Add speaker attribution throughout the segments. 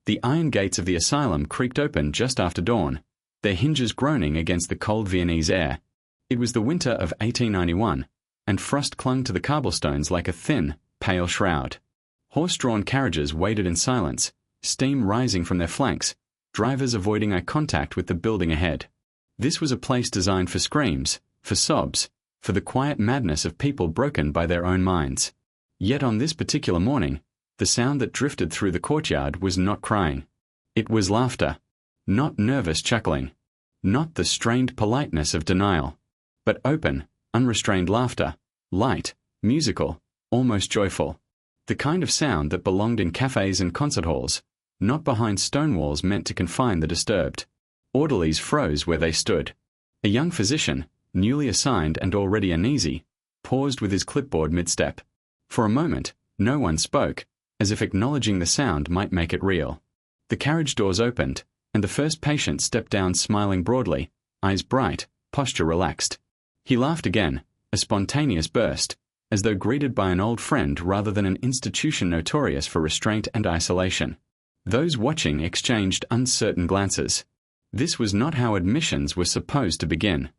Speaker 1: The iron gates of the asylum creaked open just after dawn, their hinges groaning against the cold Viennese air. It was the winter of 1891, and frost clung to the cobblestones like a thin, pale shroud. Horse-drawn carriages waited in silence, steam rising from their flanks, drivers avoiding eye contact with the building ahead. This was a place designed for screams, for sobs, for the quiet madness of people broken by their own minds. Yet on this particular morning, the sound that drifted through the courtyard was not crying. It was laughter. Not nervous chuckling. Not the strained politeness of denial. But open, unrestrained laughter, light, musical, almost joyful. The kind of sound that belonged in cafes and concert halls, not behind stone walls meant to confine the disturbed. Orderlies froze where they stood. A young physician, newly assigned and already uneasy, paused with his clipboard mid-step. For a moment, no one spoke, as if acknowledging the sound might make it real. The carriage doors opened, and the first patient stepped down smiling broadly, eyes bright, posture relaxed. He laughed again, a spontaneous burst, as though greeted by an old friend rather than an institution notorious for restraint and isolation. Those watching exchanged uncertain glances. This was not how admissions were supposed to begin.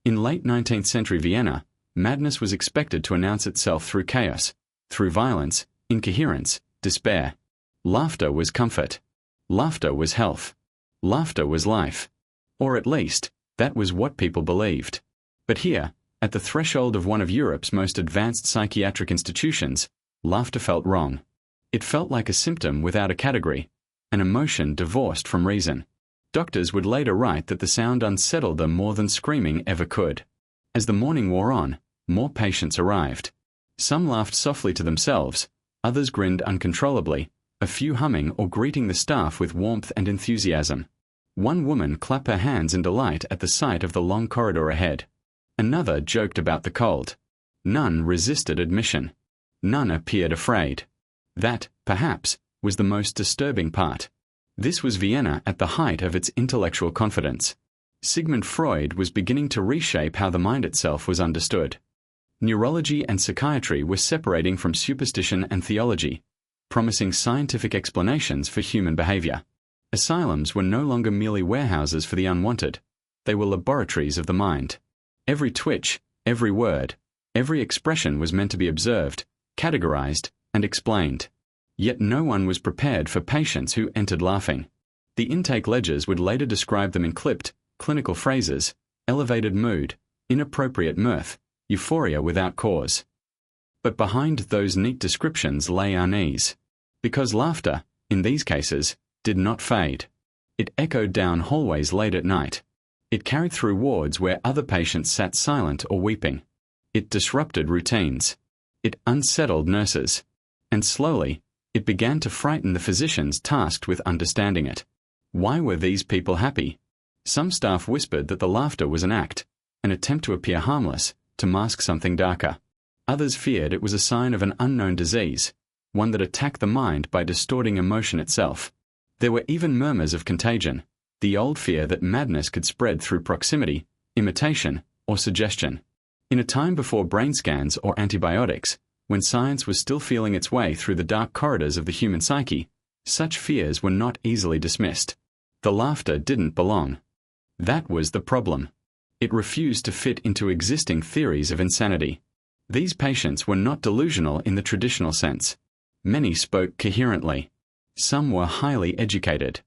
Speaker 1: In late 19th century Vienna, madness was expected to announce itself through chaos, through violence, incoherence, despair. Laughter was comfort. Laughter was health. Laughter was life. Or at least, that was what people believed. But here, at the threshold of one of Europe's most advanced psychiatric institutions, laughter felt wrong. It felt like a symptom without a category, an emotion divorced from reason. Doctors would later write that the sound unsettled them more than screaming ever could. As the morning wore on, more patients arrived. Some laughed softly to themselves, others grinned uncontrollably, a few humming or greeting the staff with warmth and enthusiasm. One woman clapped her hands in delight at the sight of the long corridor ahead. Another joked about the cold. None resisted admission. None appeared afraid. That, perhaps, was the most disturbing part. This was Vienna at the height of its intellectual confidence. Sigmund Freud was beginning to reshape how the mind itself was understood. Neurology and psychiatry were separating from superstition and theology, promising scientific explanations for human behavior. Asylums were no longer merely warehouses for the unwanted. They were laboratories of the mind. Every twitch, every word, every expression was meant to be observed, categorized, and explained. Yet no one was prepared for patients who entered laughing. The intake ledgers would later describe them in clipped, clinical phrases, elevated mood, inappropriate mirth, euphoria without cause. But behind those neat descriptions lay unease. Because laughter, in these cases, did not fade. It echoed down hallways late at night. It carried through wards where other patients sat silent or weeping. It disrupted routines. It unsettled nurses. And slowly, it began to frighten the physicians tasked with understanding it. Why were these people happy? Some staff whispered that the laughter was an act, an attempt to appear harmless, to mask something darker. Others feared it was a sign of an unknown disease, one that attacked the mind by distorting emotion itself. There were even murmurs of contagion, the old fear that madness could spread through proximity, imitation, or suggestion. In a time before brain scans or antibiotics, when science was still feeling its way through the dark corridors of the human psyche, such fears were not easily dismissed. The laughter didn't belong. That was the problem. It refused to fit into existing theories of insanity. These patients were not delusional in the traditional sense. Many spoke coherently. Some were highly educated.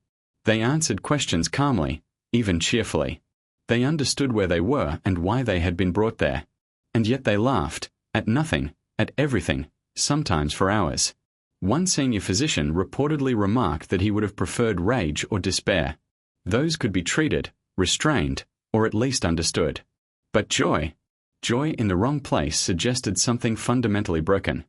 Speaker 1: They answered questions calmly, even cheerfully. They understood where they were and why they had been brought there. And yet they laughed, at nothing, at everything, sometimes for hours. One senior physician reportedly remarked that he would have preferred rage or despair. Those could be treated, restrained, or at least understood. But joy in the wrong place suggested something fundamentally broken.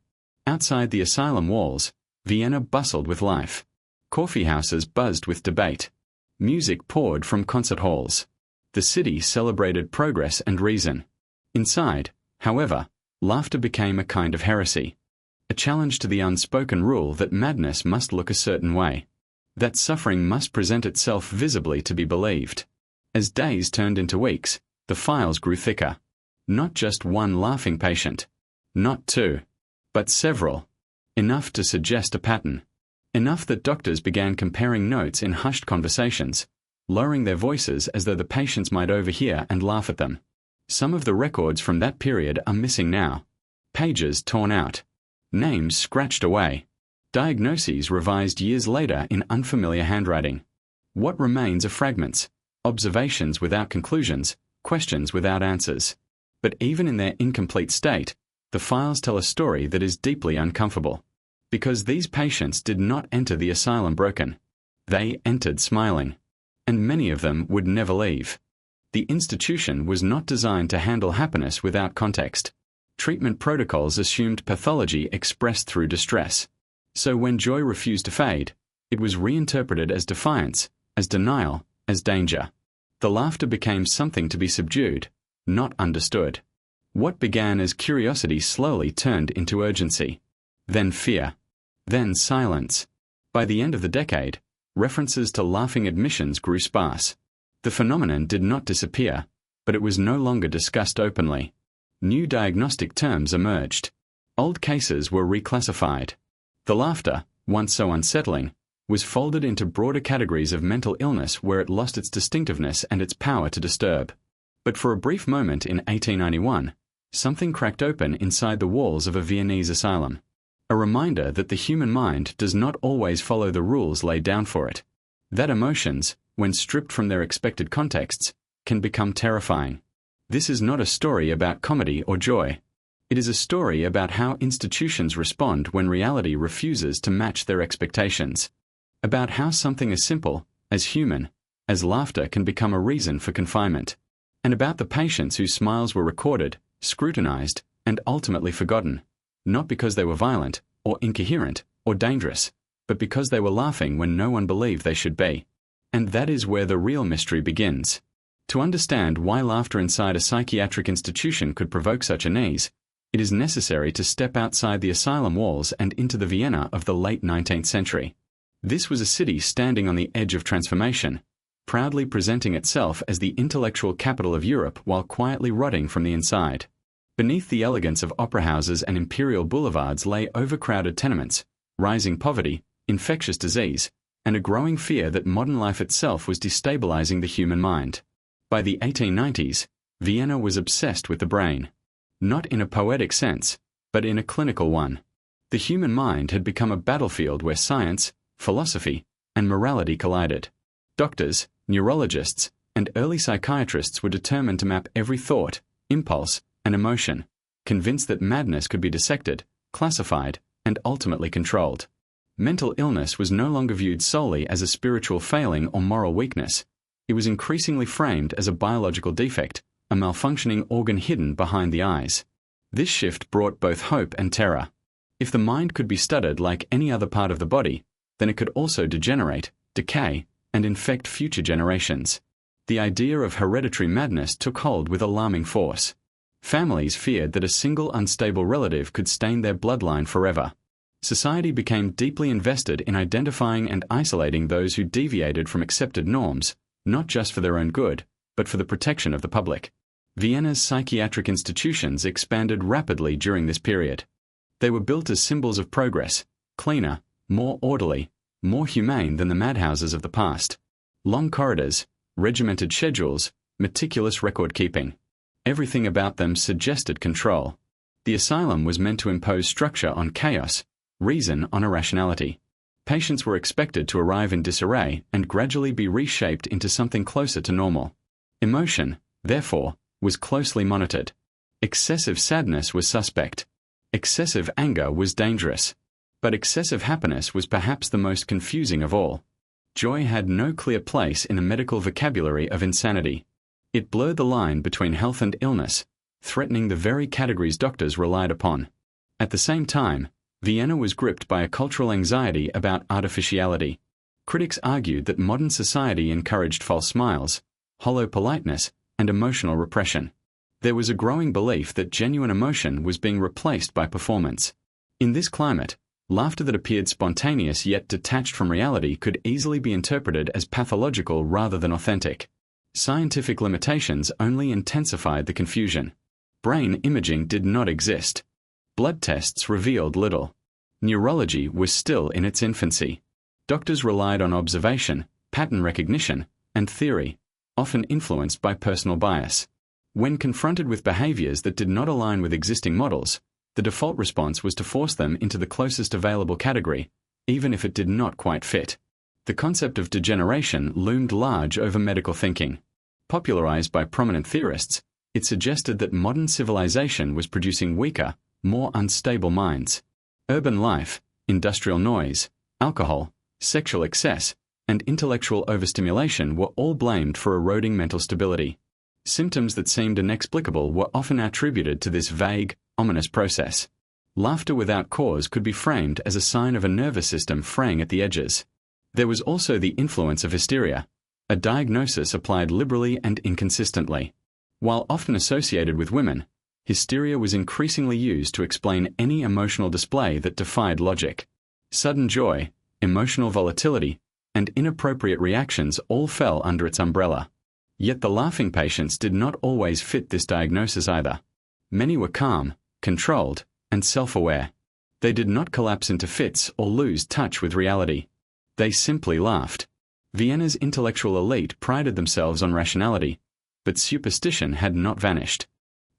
Speaker 1: Outside the asylum walls, Vienna bustled with life. Coffee houses buzzed with debate. Music poured from concert halls. The city celebrated progress and reason. Inside, however, laughter became a kind of heresy. A challenge to the unspoken rule that madness must look a certain way. That suffering must present itself visibly to be believed. As days turned into weeks, the files grew thicker. Not just one laughing patient. Not two. But several. Enough to suggest a pattern. Enough that doctors began comparing notes in hushed conversations, lowering their voices as though the patients might overhear and laugh at them. Some of the records from that period are missing now. Pages torn out. Names scratched away. Diagnoses revised years later in unfamiliar handwriting. What remains are fragments, observations without conclusions, questions without answers. But even in their incomplete state, the files tell a story that is deeply uncomfortable. Because these patients did not enter the asylum broken. They entered smiling. And many of them would never leave. The institution was not designed to handle happiness without context. Treatment protocols assumed pathology expressed through distress. So when joy refused to fade, it was reinterpreted as defiance, as denial, as danger. The laughter became something to be subdued, not understood. What began as curiosity slowly turned into urgency. Then fear. Then silence. By the end of the decade, references to laughing admissions grew sparse. The phenomenon did not disappear, but it was no longer discussed openly. New diagnostic terms emerged. Old cases were reclassified. The laughter, once so unsettling, was folded into broader categories of mental illness where it lost its distinctiveness and its power to disturb. But for a brief moment in 1891, something cracked open inside the walls of a Viennese asylum. A reminder that the human mind does not always follow the rules laid down for it. That emotions, when stripped from their expected contexts, can become terrifying. This is not a story about comedy or joy. It is a story about how institutions respond when reality refuses to match their expectations. About how something as simple, as human, as laughter can become a reason for confinement. And about the patients whose smiles were recorded, scrutinized, and ultimately forgotten. Not because they were violent, or incoherent, or dangerous, but because they were laughing when no one believed they should be. And that is where the real mystery begins. To understand why laughter inside a psychiatric institution could provoke such unease, it is necessary to step outside the asylum walls and into the Vienna of the late 19th century. This was a city standing on the edge of transformation, proudly presenting itself as the intellectual capital of Europe while quietly rotting from the inside. Beneath the elegance of opera houses and imperial boulevards lay overcrowded tenements, rising poverty, infectious disease, and a growing fear that modern life itself was destabilizing the human mind. By the 1890s, Vienna was obsessed with the brain. Not in a poetic sense, but in a clinical one. The human mind had become a battlefield where science, philosophy, and morality collided. Doctors, neurologists, and early psychiatrists were determined to map every thought, impulse, and emotion, convinced that madness could be dissected, classified, and ultimately controlled. Mental illness was no longer viewed solely as a spiritual failing or moral weakness. It was increasingly framed as a biological defect, a malfunctioning organ hidden behind the eyes. This shift brought both hope and terror. If the mind could be studied like any other part of the body, then it could also degenerate, decay, and infect future generations. The idea of hereditary madness took hold with alarming force. Families feared that a single unstable relative could stain their bloodline forever. Society became deeply invested in identifying and isolating those who deviated from accepted norms, not just for their own good, but for the protection of the public. Vienna's psychiatric institutions expanded rapidly during this period. They were built as symbols of progress, cleaner, more orderly, more humane than the madhouses of the past. Long corridors, regimented schedules, meticulous record-keeping. Everything about them suggested control. The asylum was meant to impose structure on chaos, reason on irrationality. Patients were expected to arrive in disarray and gradually be reshaped into something closer to normal. Emotion, therefore, was closely monitored. Excessive sadness was suspect. Excessive anger was dangerous. But excessive happiness was perhaps the most confusing of all. Joy had no clear place in the medical vocabulary of insanity. It blurred the line between health and illness, threatening the very categories doctors relied upon. At the same time, Vienna was gripped by a cultural anxiety about artificiality. Critics argued that modern society encouraged false smiles, hollow politeness, and emotional repression. There was a growing belief that genuine emotion was being replaced by performance. In this climate, laughter that appeared spontaneous yet detached from reality could easily be interpreted as pathological rather than authentic. Scientific limitations only intensified the confusion. Brain imaging did not exist. Blood tests revealed little. Neurology was still in its infancy. Doctors relied on observation, pattern recognition, and theory, often influenced by personal bias. When confronted with behaviors that did not align with existing models, the default response was to force them into the closest available category, even if it did not quite fit. The concept of degeneration loomed large over medical thinking. Popularized by prominent theorists, it suggested that modern civilization was producing weaker, more unstable minds. Urban life, industrial noise, alcohol, sexual excess, and intellectual overstimulation were all blamed for eroding mental stability. Symptoms that seemed inexplicable were often attributed to this vague, ominous process. Laughter without cause could be framed as a sign of a nervous system fraying at the edges. There was also the influence of hysteria, a diagnosis applied liberally and inconsistently. While often associated with women, hysteria was increasingly used to explain any emotional display that defied logic. Sudden joy, emotional volatility, and inappropriate reactions all fell under its umbrella. Yet the laughing patients did not always fit this diagnosis either. Many were calm, controlled, and self-aware. They did not collapse into fits or lose touch with reality. They simply laughed. Vienna's intellectual elite prided themselves on rationality, but superstition had not vanished.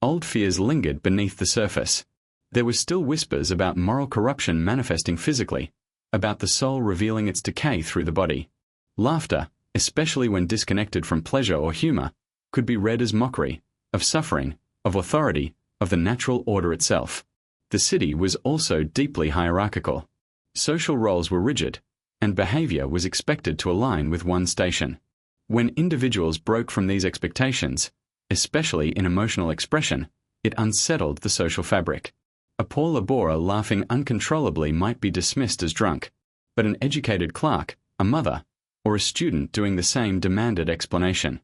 Speaker 1: Old fears lingered beneath the surface. There were still whispers about moral corruption manifesting physically, about the soul revealing its decay through the body. Laughter, especially when disconnected from pleasure or humor, could be read as mockery of suffering, of authority, of the natural order itself. The city was also deeply hierarchical. Social roles were rigid, and behavior was expected to align with one station. When individuals broke from these expectations, especially in emotional expression, it unsettled the social fabric. A poor laborer laughing uncontrollably might be dismissed as drunk, but an educated clerk, a mother, or a student doing the same demanded explanation.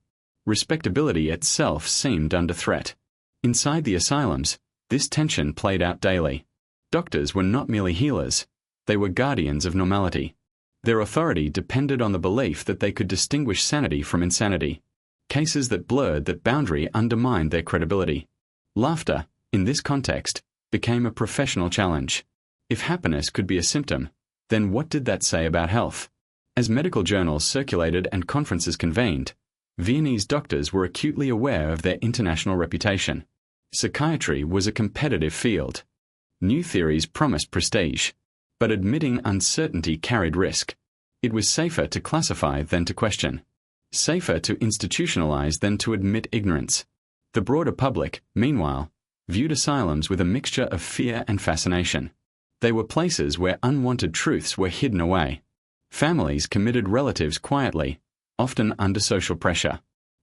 Speaker 1: Respectability itself seemed under threat. Inside the asylums, this tension played out daily. Doctors were not merely healers, they were guardians of normality. Their authority depended on the belief that they could distinguish sanity from insanity. Cases that blurred that boundary undermined their credibility. Laughter, in this context, became a professional challenge. If happiness could be a symptom, then what did that say about health? As medical journals circulated and conferences convened, Viennese doctors were acutely aware of their international reputation. Psychiatry was a competitive field. New theories promised prestige, but admitting uncertainty carried risk. It was safer to classify than to question. Safer to institutionalize than to admit ignorance. The broader public, meanwhile, viewed asylums with a mixture of fear and fascination. They were places where unwanted truths were hidden away. Families committed relatives quietly, often under social pressure.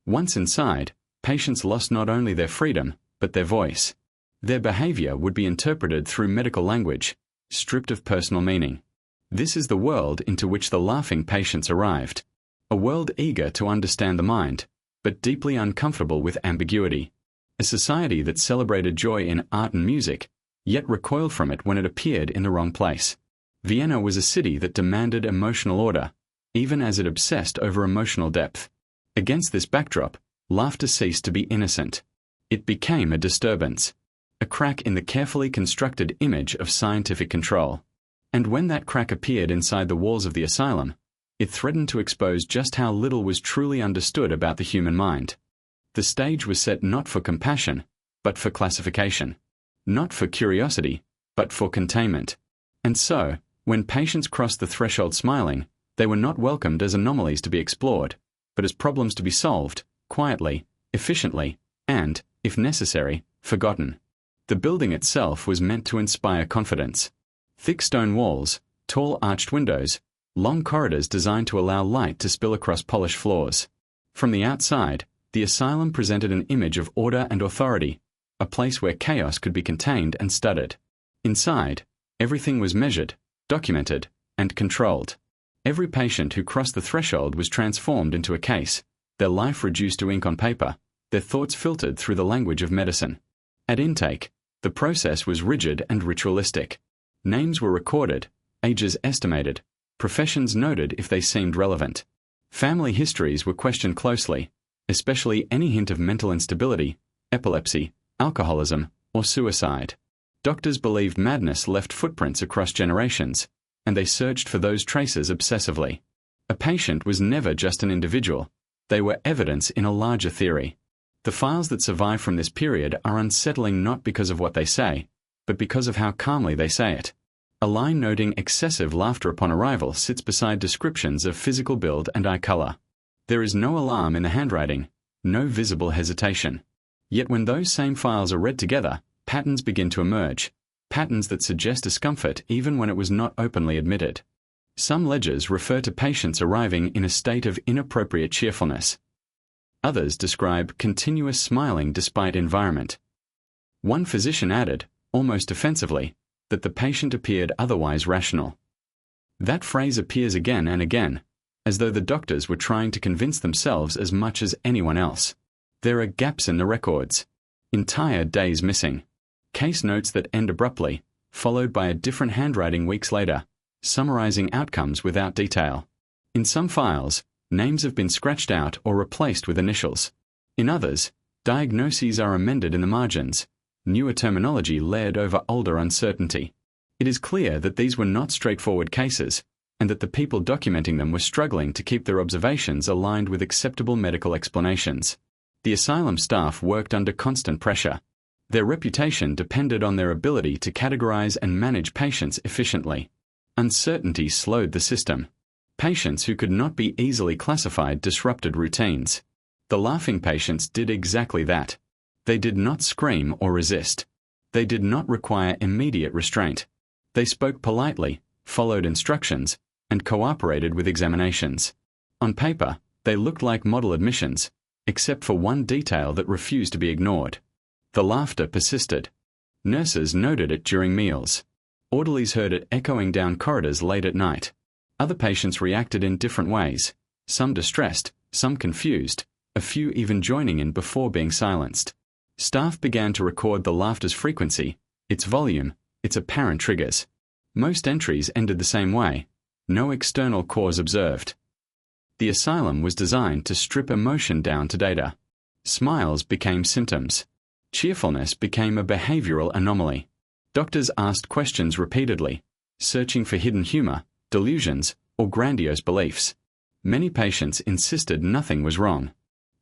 Speaker 1: Once inside, patients lost not only their freedom, but their voice. Their behavior would be interpreted through medical language, stripped of personal meaning. This is the world into which the laughing patients arrived. A world eager to understand the mind, but deeply uncomfortable with ambiguity. A society that celebrated joy in art and music, yet recoiled from it when it appeared in the wrong place. Vienna was a city that demanded emotional order, even as it obsessed over emotional depth. Against this backdrop, laughter ceased to be innocent. It became a disturbance, a crack in the carefully constructed image of scientific control. And when that crack appeared inside the walls of the asylum, it threatened to expose just how little was truly understood about the human mind. The stage was set not for compassion, but for classification. Not for curiosity, but for containment. And so, when patients crossed the threshold smiling, they were not welcomed as anomalies to be explored, but as problems to be solved, quietly, efficiently, and, if necessary, forgotten. The building itself was meant to inspire confidence. Thick stone walls, tall arched windows, long corridors designed to allow light to spill across polished floors. From the outside, the asylum presented an image of order and authority, a place where chaos could be contained and studied. Inside, everything was measured, documented, and controlled. Every patient who crossed the threshold was transformed into a case, their life reduced to ink on paper, their thoughts filtered through the language of medicine. At intake, the process was rigid and ritualistic. Names were recorded, ages estimated, professions noted if they seemed relevant. Family histories were questioned closely, especially any hint of mental instability, epilepsy, alcoholism, or suicide. Doctors believed madness left footprints across generations, and they searched for those traces obsessively. A patient was never just an individual. They were evidence in a larger theory. The files that survive from this period are unsettling not because of what they say, but because of how calmly they say it. A line noting excessive laughter upon arrival sits beside descriptions of physical build and eye color. There is no alarm in the handwriting, no visible hesitation. Yet when those same files are read together, patterns begin to emerge, patterns that suggest discomfort even when it was not openly admitted. Some ledgers refer to patients arriving in a state of inappropriate cheerfulness. Others describe continuous smiling despite environment. One physician added, almost offensively, that the patient appeared otherwise rational. That phrase appears again and again, as though the doctors were trying to convince themselves as much as anyone else. There are gaps in the records. Entire days missing. Case notes that end abruptly, followed by a different handwriting weeks later, summarizing outcomes without detail. In some files, names have been scratched out or replaced with initials. In others, diagnoses are amended in the margins, newer terminology layered over older uncertainty. It is clear that these were not straightforward cases, and that the people documenting them were struggling to keep their observations aligned with acceptable medical explanations. The asylum staff worked under constant pressure. Their reputation depended on their ability to categorize and manage patients efficiently. Uncertainty slowed the system. Patients who could not be easily classified disrupted routines. The laughing patients did exactly that. They did not scream or resist. They did not require immediate restraint. They spoke politely, followed instructions, and cooperated with examinations. On paper, they looked like model admissions, except for one detail that refused to be ignored. The laughter persisted. Nurses noted it during meals. Orderlies heard it echoing down corridors late at night. Other patients reacted in different ways, some distressed, some confused, a few even joining in before being silenced. Staff began to record the laughter's frequency, its volume, its apparent triggers. Most entries ended the same way. No external cause observed. The asylum was designed to strip emotion down to data. Smiles became symptoms. Cheerfulness became a behavioral anomaly. Doctors asked questions repeatedly, searching for hidden humor, delusions, or grandiose beliefs. Many patients insisted nothing was wrong.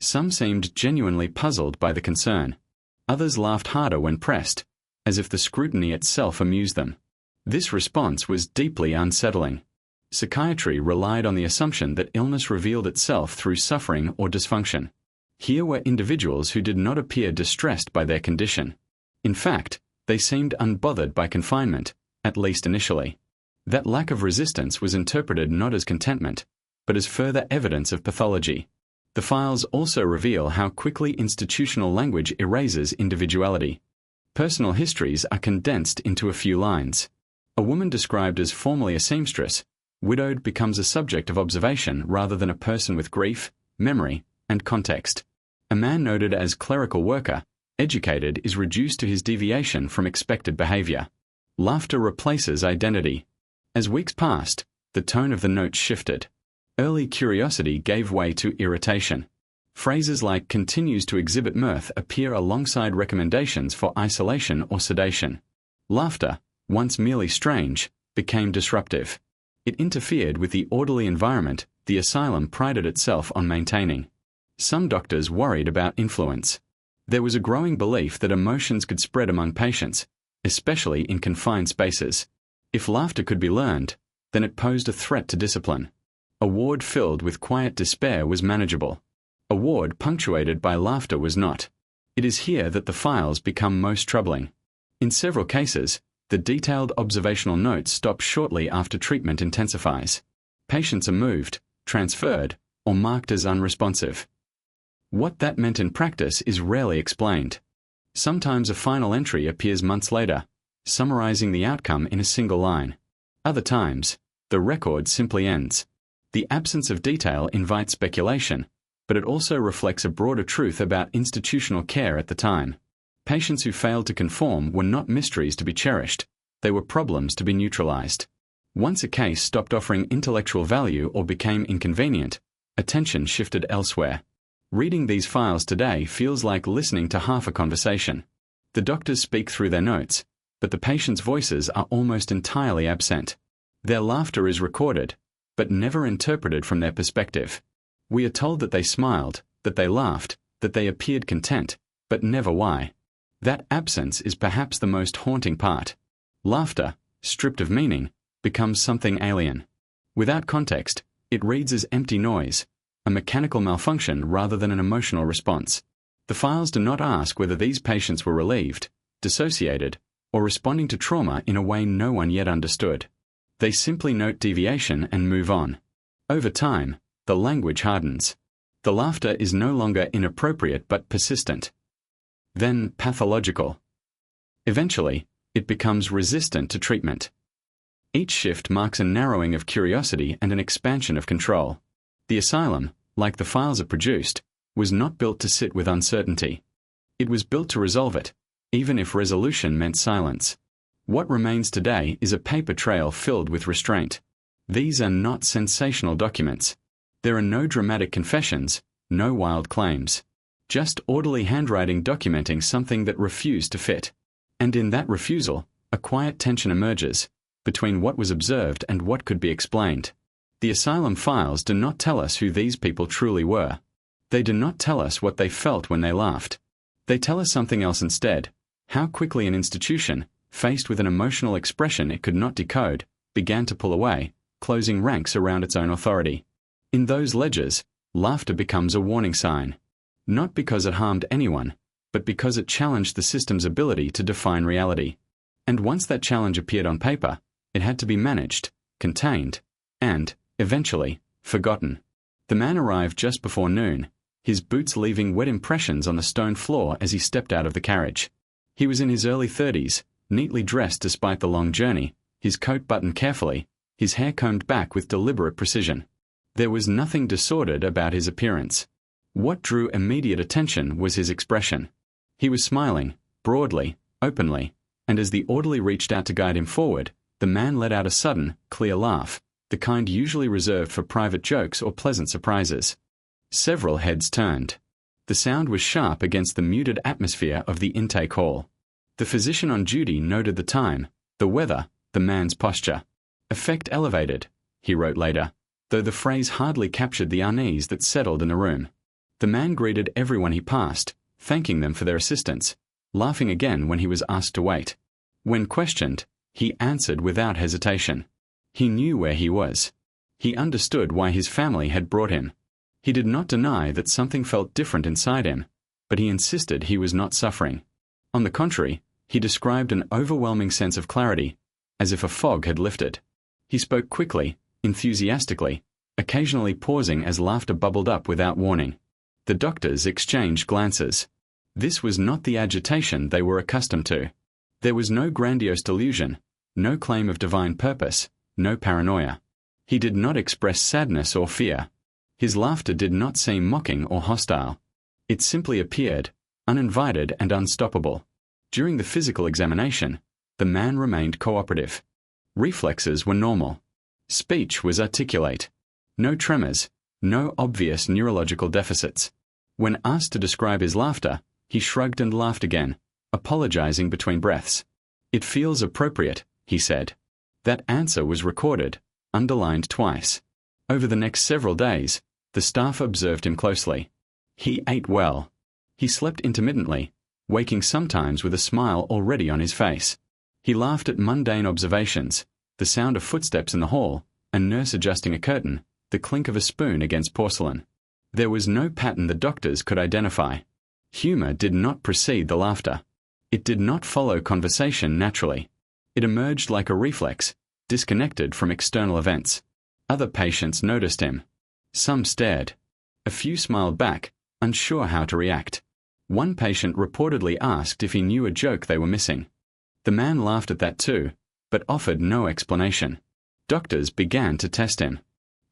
Speaker 1: Some seemed genuinely puzzled by the concern. Others laughed harder when pressed, as if the scrutiny itself amused them. This response was deeply unsettling. Psychiatry relied on the assumption that illness revealed itself through suffering or dysfunction. Here were individuals who did not appear distressed by their condition. In fact, they seemed unbothered by confinement, at least initially. That lack of resistance was interpreted not as contentment, but as further evidence of pathology. The files also reveal how quickly institutional language erases individuality. Personal histories are condensed into a few lines. A woman described as formerly a seamstress, widowed, becomes a subject of observation rather than a person with grief, memory, and context. A man noted as clerical worker, educated, is reduced to his deviation from expected behavior. Laughter replaces identity. As weeks passed, the tone of the notes shifted. Early curiosity gave way to irritation. Phrases like continues to exhibit mirth appear alongside recommendations for isolation or sedation. Laughter, once merely strange, became disruptive. It interfered with the orderly environment the asylum prided itself on maintaining. Some doctors worried about influence. There was a growing belief that emotions could spread among patients, especially in confined spaces. If laughter could be learned, then it posed a threat to discipline. A ward filled with quiet despair was manageable. A ward punctuated by laughter was not. It is here that the files become most troubling. In several cases, the detailed observational notes stop shortly after treatment intensifies. Patients are moved, transferred, or marked as unresponsive. What that meant in practice is rarely explained. Sometimes a final entry appears months later, summarizing the outcome in a single line. Other times, the record simply ends. The absence of detail invites speculation, but it also reflects a broader truth about institutional care at the time. Patients who failed to conform were not mysteries to be cherished, they were problems to be neutralized. Once a case stopped offering intellectual value or became inconvenient, attention shifted elsewhere. Reading these files today feels like listening to half a conversation. The doctors speak through their notes, but the patients' voices are almost entirely absent. Their laughter is recorded, but never interpreted from their perspective. We are told that they smiled, that they laughed, that they appeared content, but never why. That absence is perhaps the most haunting part. Laughter, stripped of meaning, becomes something alien. Without context, it reads as empty noise, a mechanical malfunction rather than an emotional response. The files do not ask whether these patients were relieved, dissociated, or responding to trauma in a way no one yet understood. They simply note deviation and move on. Over time, the language hardens. The laughter is no longer inappropriate but persistent. Then pathological. Eventually, it becomes resistant to treatment. Each shift marks a narrowing of curiosity and an expansion of control. The asylum, like the files it produced, was not built to sit with uncertainty. It was built to resolve it, even if resolution meant silence. What remains today is a paper trail filled with restraint. These are not sensational documents. There are no dramatic confessions, no wild claims. Just orderly handwriting documenting something that refused to fit. And in that refusal, a quiet tension emerges between what was observed and what could be explained. The asylum files do not tell us who these people truly were. They do not tell us what they felt when they laughed. They tell us something else instead: how quickly an institution, faced with an emotional expression it could not decode, began to pull away, closing ranks around its own authority. In those ledgers, laughter becomes a warning sign. Not because it harmed anyone, but because it challenged the system's ability to define reality. And once that challenge appeared on paper, it had to be managed, contained, and, eventually, forgotten. The man arrived just before noon, his boots leaving wet impressions on the stone floor as he stepped out of the carriage. He was in his early 30s, neatly dressed despite the long journey, his coat buttoned carefully, his hair combed back with deliberate precision. There was nothing disordered about his appearance. What drew immediate attention was his expression. He was smiling, broadly, openly, and as the orderly reached out to guide him forward, the man let out a sudden, clear laugh, the kind usually reserved for private jokes or pleasant surprises. Several heads turned. The sound was sharp against the muted atmosphere of the intake hall. The physician on duty noted the time, the weather, the man's posture. Effect elevated, he wrote later, though the phrase hardly captured the unease that settled in the room. The man greeted everyone he passed, thanking them for their assistance, laughing again when he was asked to wait. When questioned, he answered without hesitation. He knew where he was. He understood why his family had brought him. He did not deny that something felt different inside him, but he insisted he was not suffering. On the contrary, he described an overwhelming sense of clarity, as if a fog had lifted. He spoke quickly, enthusiastically, occasionally pausing as laughter bubbled up without warning. The doctors exchanged glances. This was not the agitation they were accustomed to. There was no grandiose delusion, no claim of divine purpose, no paranoia. He did not express sadness or fear. His laughter did not seem mocking or hostile. It simply appeared, uninvited and unstoppable. During the physical examination, the man remained cooperative. Reflexes were normal. Speech was articulate. No tremors, no obvious neurological deficits. When asked to describe his laughter, he shrugged and laughed again, apologizing between breaths. "It feels appropriate," he said. That answer was recorded, underlined twice. Over the next several days, the staff observed him closely. He ate well. He slept intermittently, waking sometimes with a smile already on his face. He laughed at mundane observations, the sound of footsteps in the hall, a nurse adjusting a curtain, the clink of a spoon against porcelain. There was no pattern the doctors could identify. Humor did not precede the laughter. It did not follow conversation naturally. It emerged like a reflex, disconnected from external events. Other patients noticed him. Some stared. A few smiled back, unsure how to react. One patient reportedly asked if he knew a joke they were missing. The man laughed at that too, but offered no explanation. Doctors began to test him.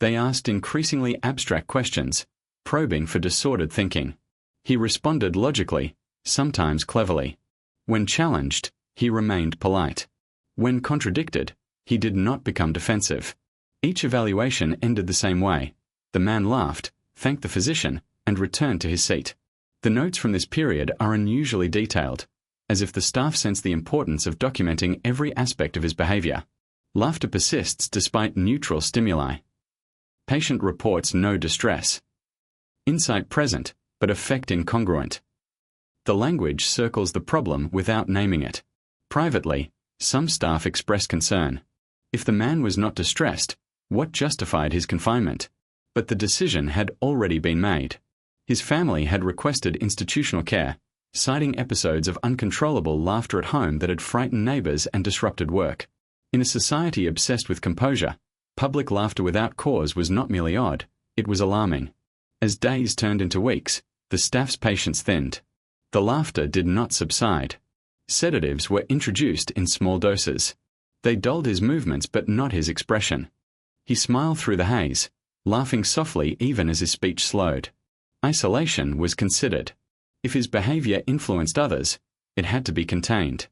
Speaker 1: They asked increasingly abstract questions, probing for disordered thinking. He responded logically, sometimes cleverly. When challenged, he remained polite. When contradicted, he did not become defensive. Each evaluation ended the same way. The man laughed, thanked the physician, and returned to his seat. The notes from this period are unusually detailed, as if the staff sensed the importance of documenting every aspect of his behavior. Laughter persists despite neutral stimuli. Patient reports no distress. Insight present, but effect incongruent. The language circles the problem without naming it. Privately, some staff express concern. If the man was not distressed, what justified his confinement? But the decision had already been made. His family had requested institutional care, citing episodes of uncontrollable laughter at home that had frightened neighbors and disrupted work. In a society obsessed with composure, public laughter without cause was not merely odd, it was alarming. As days turned into weeks, the staff's patience thinned. The laughter did not subside. Sedatives were introduced in small doses. They dulled his movements but not his expression. He smiled through the haze, laughing softly even as his speech slowed. Isolation was considered. If his behavior influenced others, it had to be contained.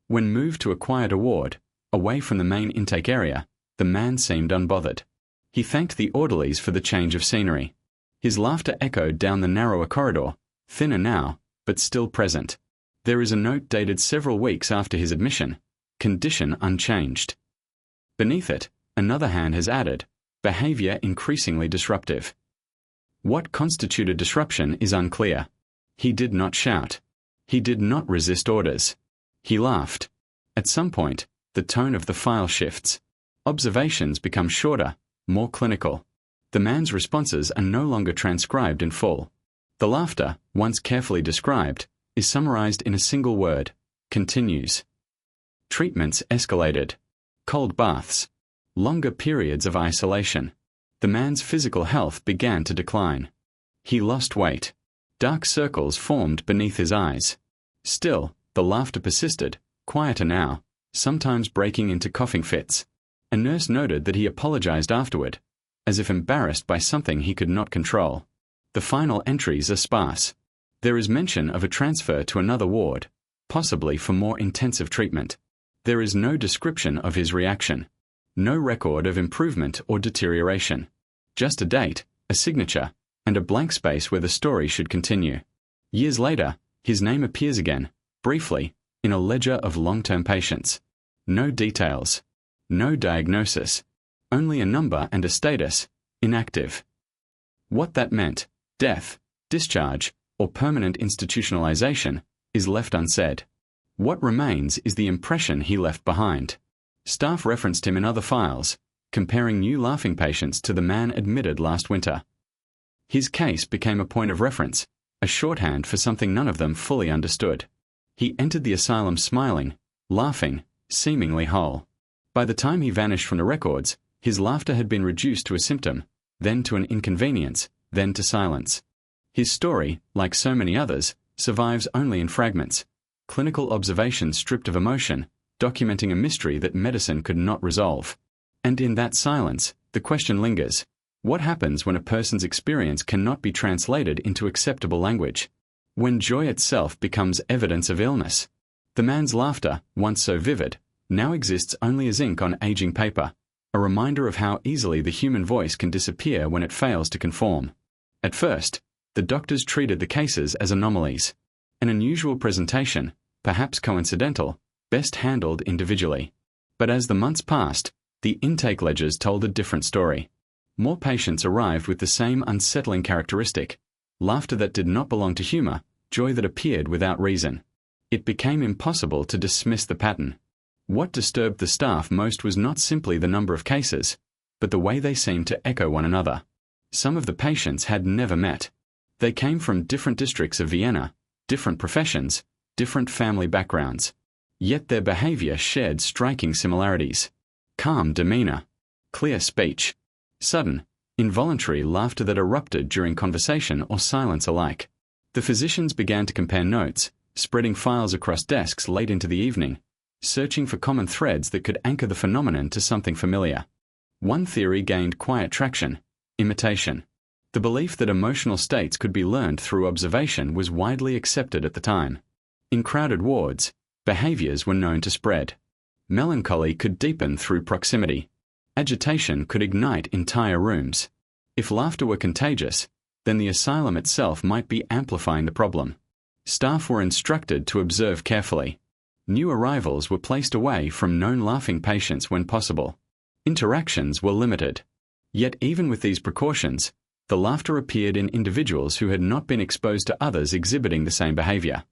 Speaker 1: When moved to a quieter ward, away from the main intake area, the man seemed unbothered. He thanked the orderlies for the change of scenery. His laughter echoed down the narrower corridor, thinner now, but still present. There is a note dated several weeks after his admission, condition unchanged. Beneath it, another hand has added, behavior increasingly disruptive. What constituted disruption is unclear. He did not shout. He did not resist orders. He laughed. At some point, the tone of the file shifts. Observations become shorter, more clinical. The man's responses are no longer transcribed in full. The laughter, once carefully described, is summarized in a single word: continues. Treatments escalated. Cold baths. Longer periods of isolation. The man's physical health began to decline. He lost weight. Dark circles formed beneath his eyes. Still, the laughter persisted, quieter now, sometimes breaking into coughing fits. A nurse noted that he apologized afterward, as if embarrassed by something he could not control. The final entries are sparse. There is mention of a transfer to another ward, possibly for more intensive treatment. There is no description of his reaction. No record of improvement or deterioration. Just a date, a signature, and a blank space where the story should continue. Years later, his name appears again, briefly, in a ledger of long-term patients. No details. No diagnosis. Only a number and a status, inactive. What that meant, death, discharge, or permanent institutionalization, is left unsaid. What remains is the impression he left behind. Staff referenced him in other files, comparing new laughing patients to the man admitted last winter. His case became a point of reference, a shorthand for something none of them fully understood. He entered the asylum smiling, laughing, seemingly whole. By the time he vanished from the records, his laughter had been reduced to a symptom, then to an inconvenience, then to silence. His story, like so many others, survives only in fragments. Clinical observations stripped of emotion, documenting a mystery that medicine could not resolve. And in that silence, the question lingers: what happens when a person's experience cannot be translated into acceptable language? When joy itself becomes evidence of illness? The man's laughter, once so vivid, now exists only as ink on aging paper, a reminder of how easily the human voice can disappear when it fails to conform. At first, the doctors treated the cases as anomalies. An unusual presentation, perhaps coincidental, best handled individually. But as the months passed, the intake ledgers told a different story. More patients arrived with the same unsettling characteristic: laughter that did not belong to humor, joy that appeared without reason. It became impossible to dismiss the pattern. What disturbed the staff most was not simply the number of cases, but the way they seemed to echo one another. Some of the patients had never met. They came from different districts of Vienna, different professions, different family backgrounds. Yet their behavior shared striking similarities. Calm demeanor, clear speech, sudden, involuntary laughter that erupted during conversation or silence alike. The physicians began to compare notes, spreading files across desks late into the evening, searching for common threads that could anchor the phenomenon to something familiar. One theory gained quiet traction: imitation. The belief that emotional states could be learned through observation was widely accepted at the time. In crowded wards, behaviors were known to spread. Melancholy could deepen through proximity. Agitation could ignite entire rooms. If laughter were contagious, then the asylum itself might be amplifying the problem. Staff were instructed to observe carefully. New arrivals were placed away from known laughing patients when possible. Interactions were limited. Yet even with these precautions, the laughter appeared in individuals who had not been exposed to others exhibiting the same behavior.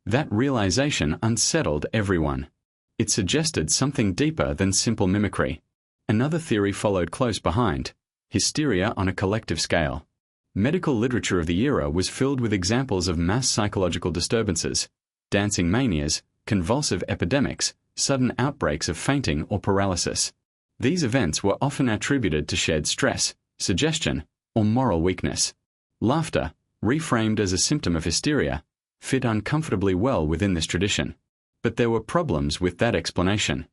Speaker 1: That realization unsettled everyone. It suggested something deeper than simple mimicry. Another theory followed close behind: hysteria on a collective scale. Medical literature of the era was filled with examples of mass psychological disturbances, dancing manias, convulsive epidemics, sudden outbreaks of fainting or paralysis. These events were often attributed to shared stress, suggestion, or moral weakness. Laughter, reframed as a symptom of hysteria, fit uncomfortably well within this tradition. But there were problems with that explanation.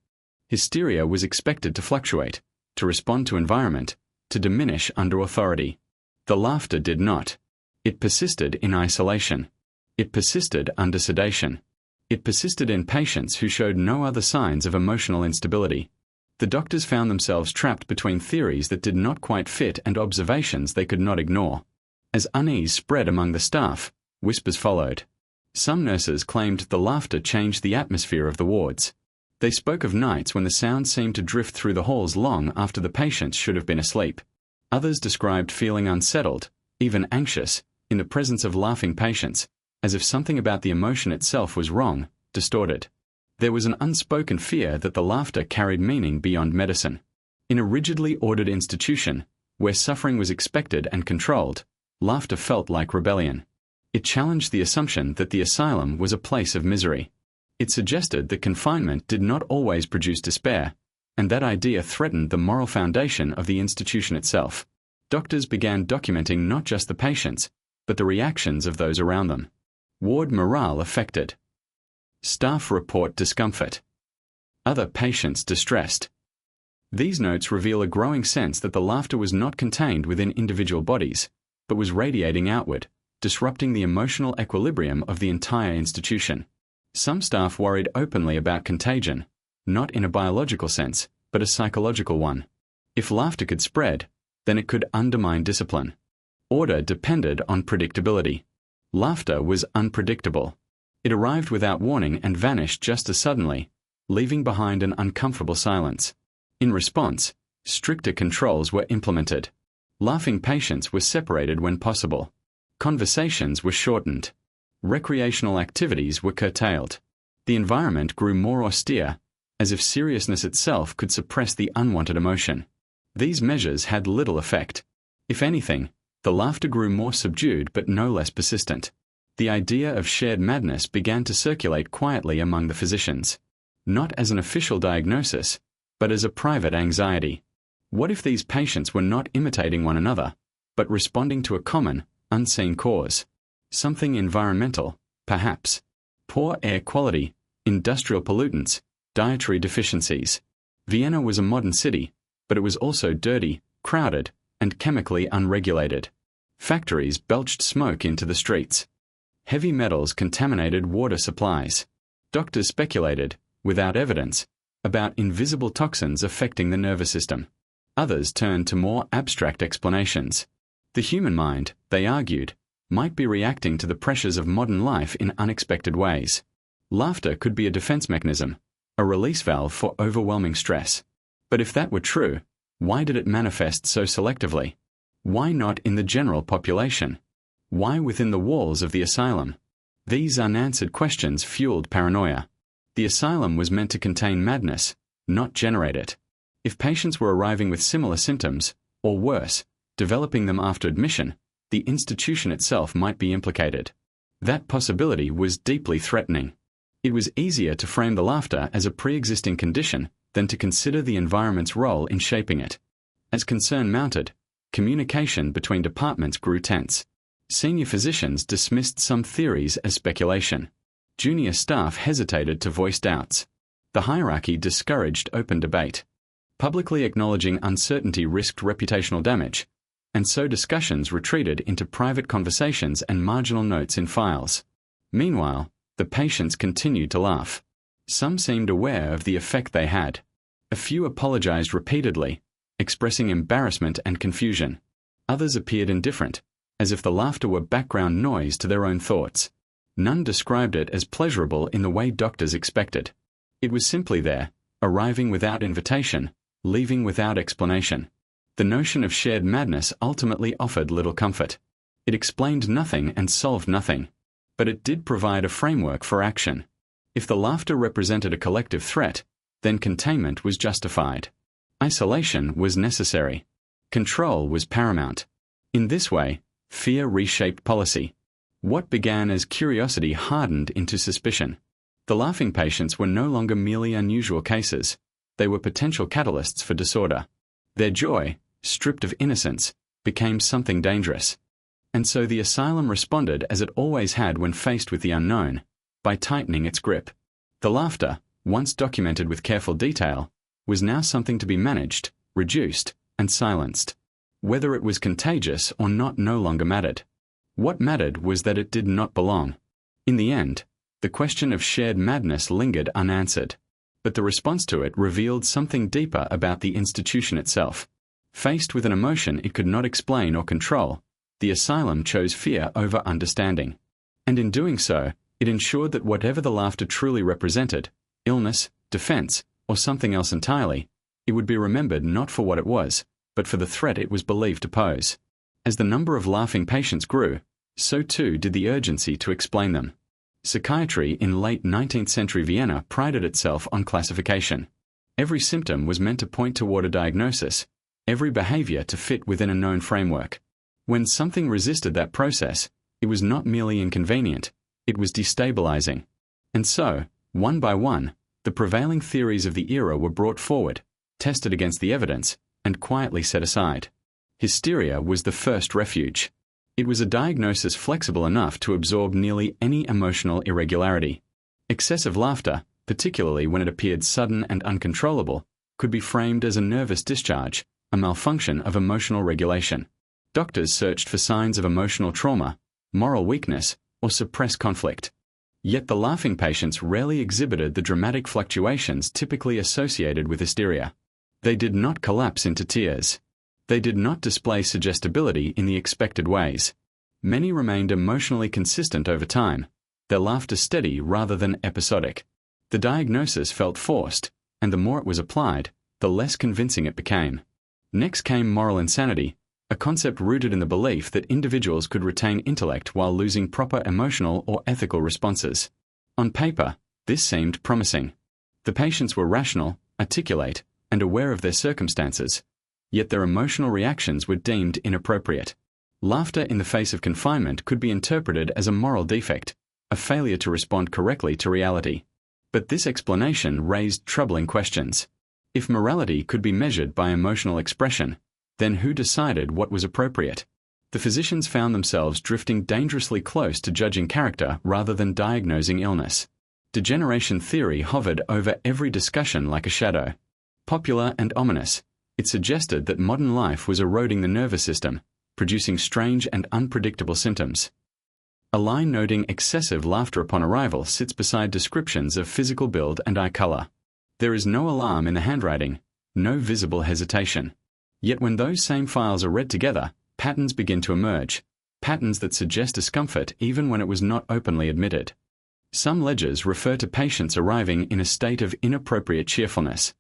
Speaker 1: Hysteria was expected to fluctuate, to respond to environment, to diminish under authority. The laughter did not. It persisted in isolation. It persisted under sedation. It persisted in patients who showed no other signs of emotional instability. The doctors found themselves trapped between theories that did not quite fit and observations they could not ignore. As unease spread among the staff, whispers followed. Some nurses claimed the laughter changed the atmosphere of the wards. They spoke of nights when the sound seemed to drift through the halls long after the patients should have been asleep. Others described feeling unsettled, even anxious, in the presence of laughing patients, as if something about the emotion itself was wrong, distorted. There was an unspoken fear that the laughter carried meaning beyond medicine. In a rigidly ordered institution, where suffering was expected and controlled, laughter felt like rebellion. It challenged the assumption that the asylum was a place of misery. It suggested that confinement did not always produce despair, and that idea threatened the moral foundation of the institution itself. Doctors began documenting not just the patients, but the reactions of those around them. Ward morale affected. Staff report discomfort. Other patients distressed. These notes reveal a growing sense that the laughter was not contained within individual bodies, but was radiating outward, disrupting the emotional equilibrium of the entire institution. Some staff worried openly about contagion, not in a biological sense, but a psychological one. If laughter could spread, then it could undermine discipline. Order depended on predictability. Laughter was unpredictable. It arrived without warning and vanished just as suddenly, leaving behind an uncomfortable silence. In response, stricter controls were implemented. Laughing patients were separated when possible. Conversations were shortened. Recreational activities were curtailed. The environment grew more austere, as if seriousness itself could suppress the unwanted emotion. These measures had little effect. If anything, the laughter grew more subdued but no less persistent. The idea of shared madness began to circulate quietly among the physicians, not as an official diagnosis, but as a private anxiety. What if these patients were not imitating one another, but responding to a common, unseen cause? Something environmental, perhaps. Poor air quality, industrial pollutants, dietary deficiencies. Vienna was a modern city, but it was also dirty, crowded, and chemically unregulated. Factories belched smoke into the streets. Heavy metals contaminated water supplies. Doctors speculated, without evidence, about invisible toxins affecting the nervous system. Others turned to more abstract explanations. The human mind, they argued, might be reacting to the pressures of modern life in unexpected ways. Laughter could be a defense mechanism, a release valve for overwhelming stress. But if that were true, why did it manifest so selectively? Why not in the general population? Why within the walls of the asylum? These unanswered questions fueled paranoia. The asylum was meant to contain madness, not generate it. If patients were arriving with similar symptoms, or worse, developing them after admission, the institution itself might be implicated. That possibility was deeply threatening. It was easier to frame the laughter as a pre-existing condition than to consider the environment's role in shaping it. As concern mounted, communication between departments grew tense. Senior physicians dismissed some theories as speculation. Junior staff hesitated to voice doubts. The hierarchy discouraged open debate. Publicly acknowledging uncertainty risked reputational damage, and so discussions retreated into private conversations and marginal notes in files. Meanwhile, the patients continued to laugh. Some seemed aware of the effect they had. A few apologized repeatedly, expressing embarrassment and confusion. Others appeared indifferent, as if the laughter were background noise to their own thoughts. None described it as pleasurable in the way doctors expected. It was simply there, arriving without invitation, leaving without explanation. The notion of shared madness ultimately offered little comfort. It explained nothing and solved nothing. But it did provide a framework for action. If the laughter represented a collective threat, then containment was justified. Isolation was necessary. Control was paramount. In this way, fear reshaped policy. What began as curiosity hardened into suspicion. The laughing patients were no longer merely unusual cases. They were potential catalysts for disorder. Their joy, stripped of innocence, became something dangerous. And so the asylum responded as it always had when faced with the unknown, by tightening its grip. The laughter, once documented with careful detail, was now something to be managed, reduced, and silenced. Whether it was contagious or not no longer mattered. What mattered was that it did not belong. In the end, the question of shared madness lingered unanswered. But the response to it revealed something deeper about the institution itself. Faced with an emotion it could not explain or control, the asylum chose fear over understanding. And in doing so, it ensured that whatever the laughter truly represented, illness, defense, or something else entirely, it would be remembered not for what it was, but for the threat it was believed to pose. As the number of laughing patients grew, so too did the urgency to explain them. Psychiatry in late 19th century Vienna prided itself on classification. Every symptom was meant to point toward a diagnosis, every behavior to fit within a known framework. When something resisted that process, it was not merely inconvenient, it was destabilizing. And so, one by one, the prevailing theories of the era were brought forward, tested against the evidence, and quietly set aside. Hysteria was the first refuge. It was a diagnosis flexible enough to absorb nearly any emotional irregularity. Excessive laughter, particularly when it appeared sudden and uncontrollable, could be framed as a nervous discharge, a malfunction of emotional regulation. Doctors searched for signs of emotional trauma, moral weakness, or suppressed conflict. Yet the laughing patients rarely exhibited the dramatic fluctuations typically associated with hysteria. They did not collapse into tears. They did not display suggestibility in the expected ways. Many remained emotionally consistent over time, their laughter steady rather than episodic. The diagnosis felt forced, and the more it was applied, the less convincing it became. Next came moral insanity, a concept rooted in the belief that individuals could retain intellect while losing proper emotional or ethical responses. On paper, this seemed promising. The patients were rational, articulate, and aware of their circumstances, yet their emotional reactions were deemed inappropriate. Laughter in the face of confinement could be interpreted as a moral defect, a failure to respond correctly to reality. But this explanation raised troubling questions. If morality could be measured by emotional expression, then who decided what was appropriate? The physicians found themselves drifting dangerously close to judging character rather than diagnosing illness. Degeneration theory hovered over every discussion like a shadow. Popular and ominous, it suggested that modern life was eroding the nervous system, producing strange and unpredictable symptoms. A line noting excessive laughter upon arrival sits beside descriptions of physical build and eye color. There is no alarm in the handwriting, no visible hesitation. Yet when those same files are read together, patterns begin to emerge, patterns that suggest discomfort even when it was not openly admitted. Some ledgers refer to patients arriving in a state of inappropriate cheerfulness.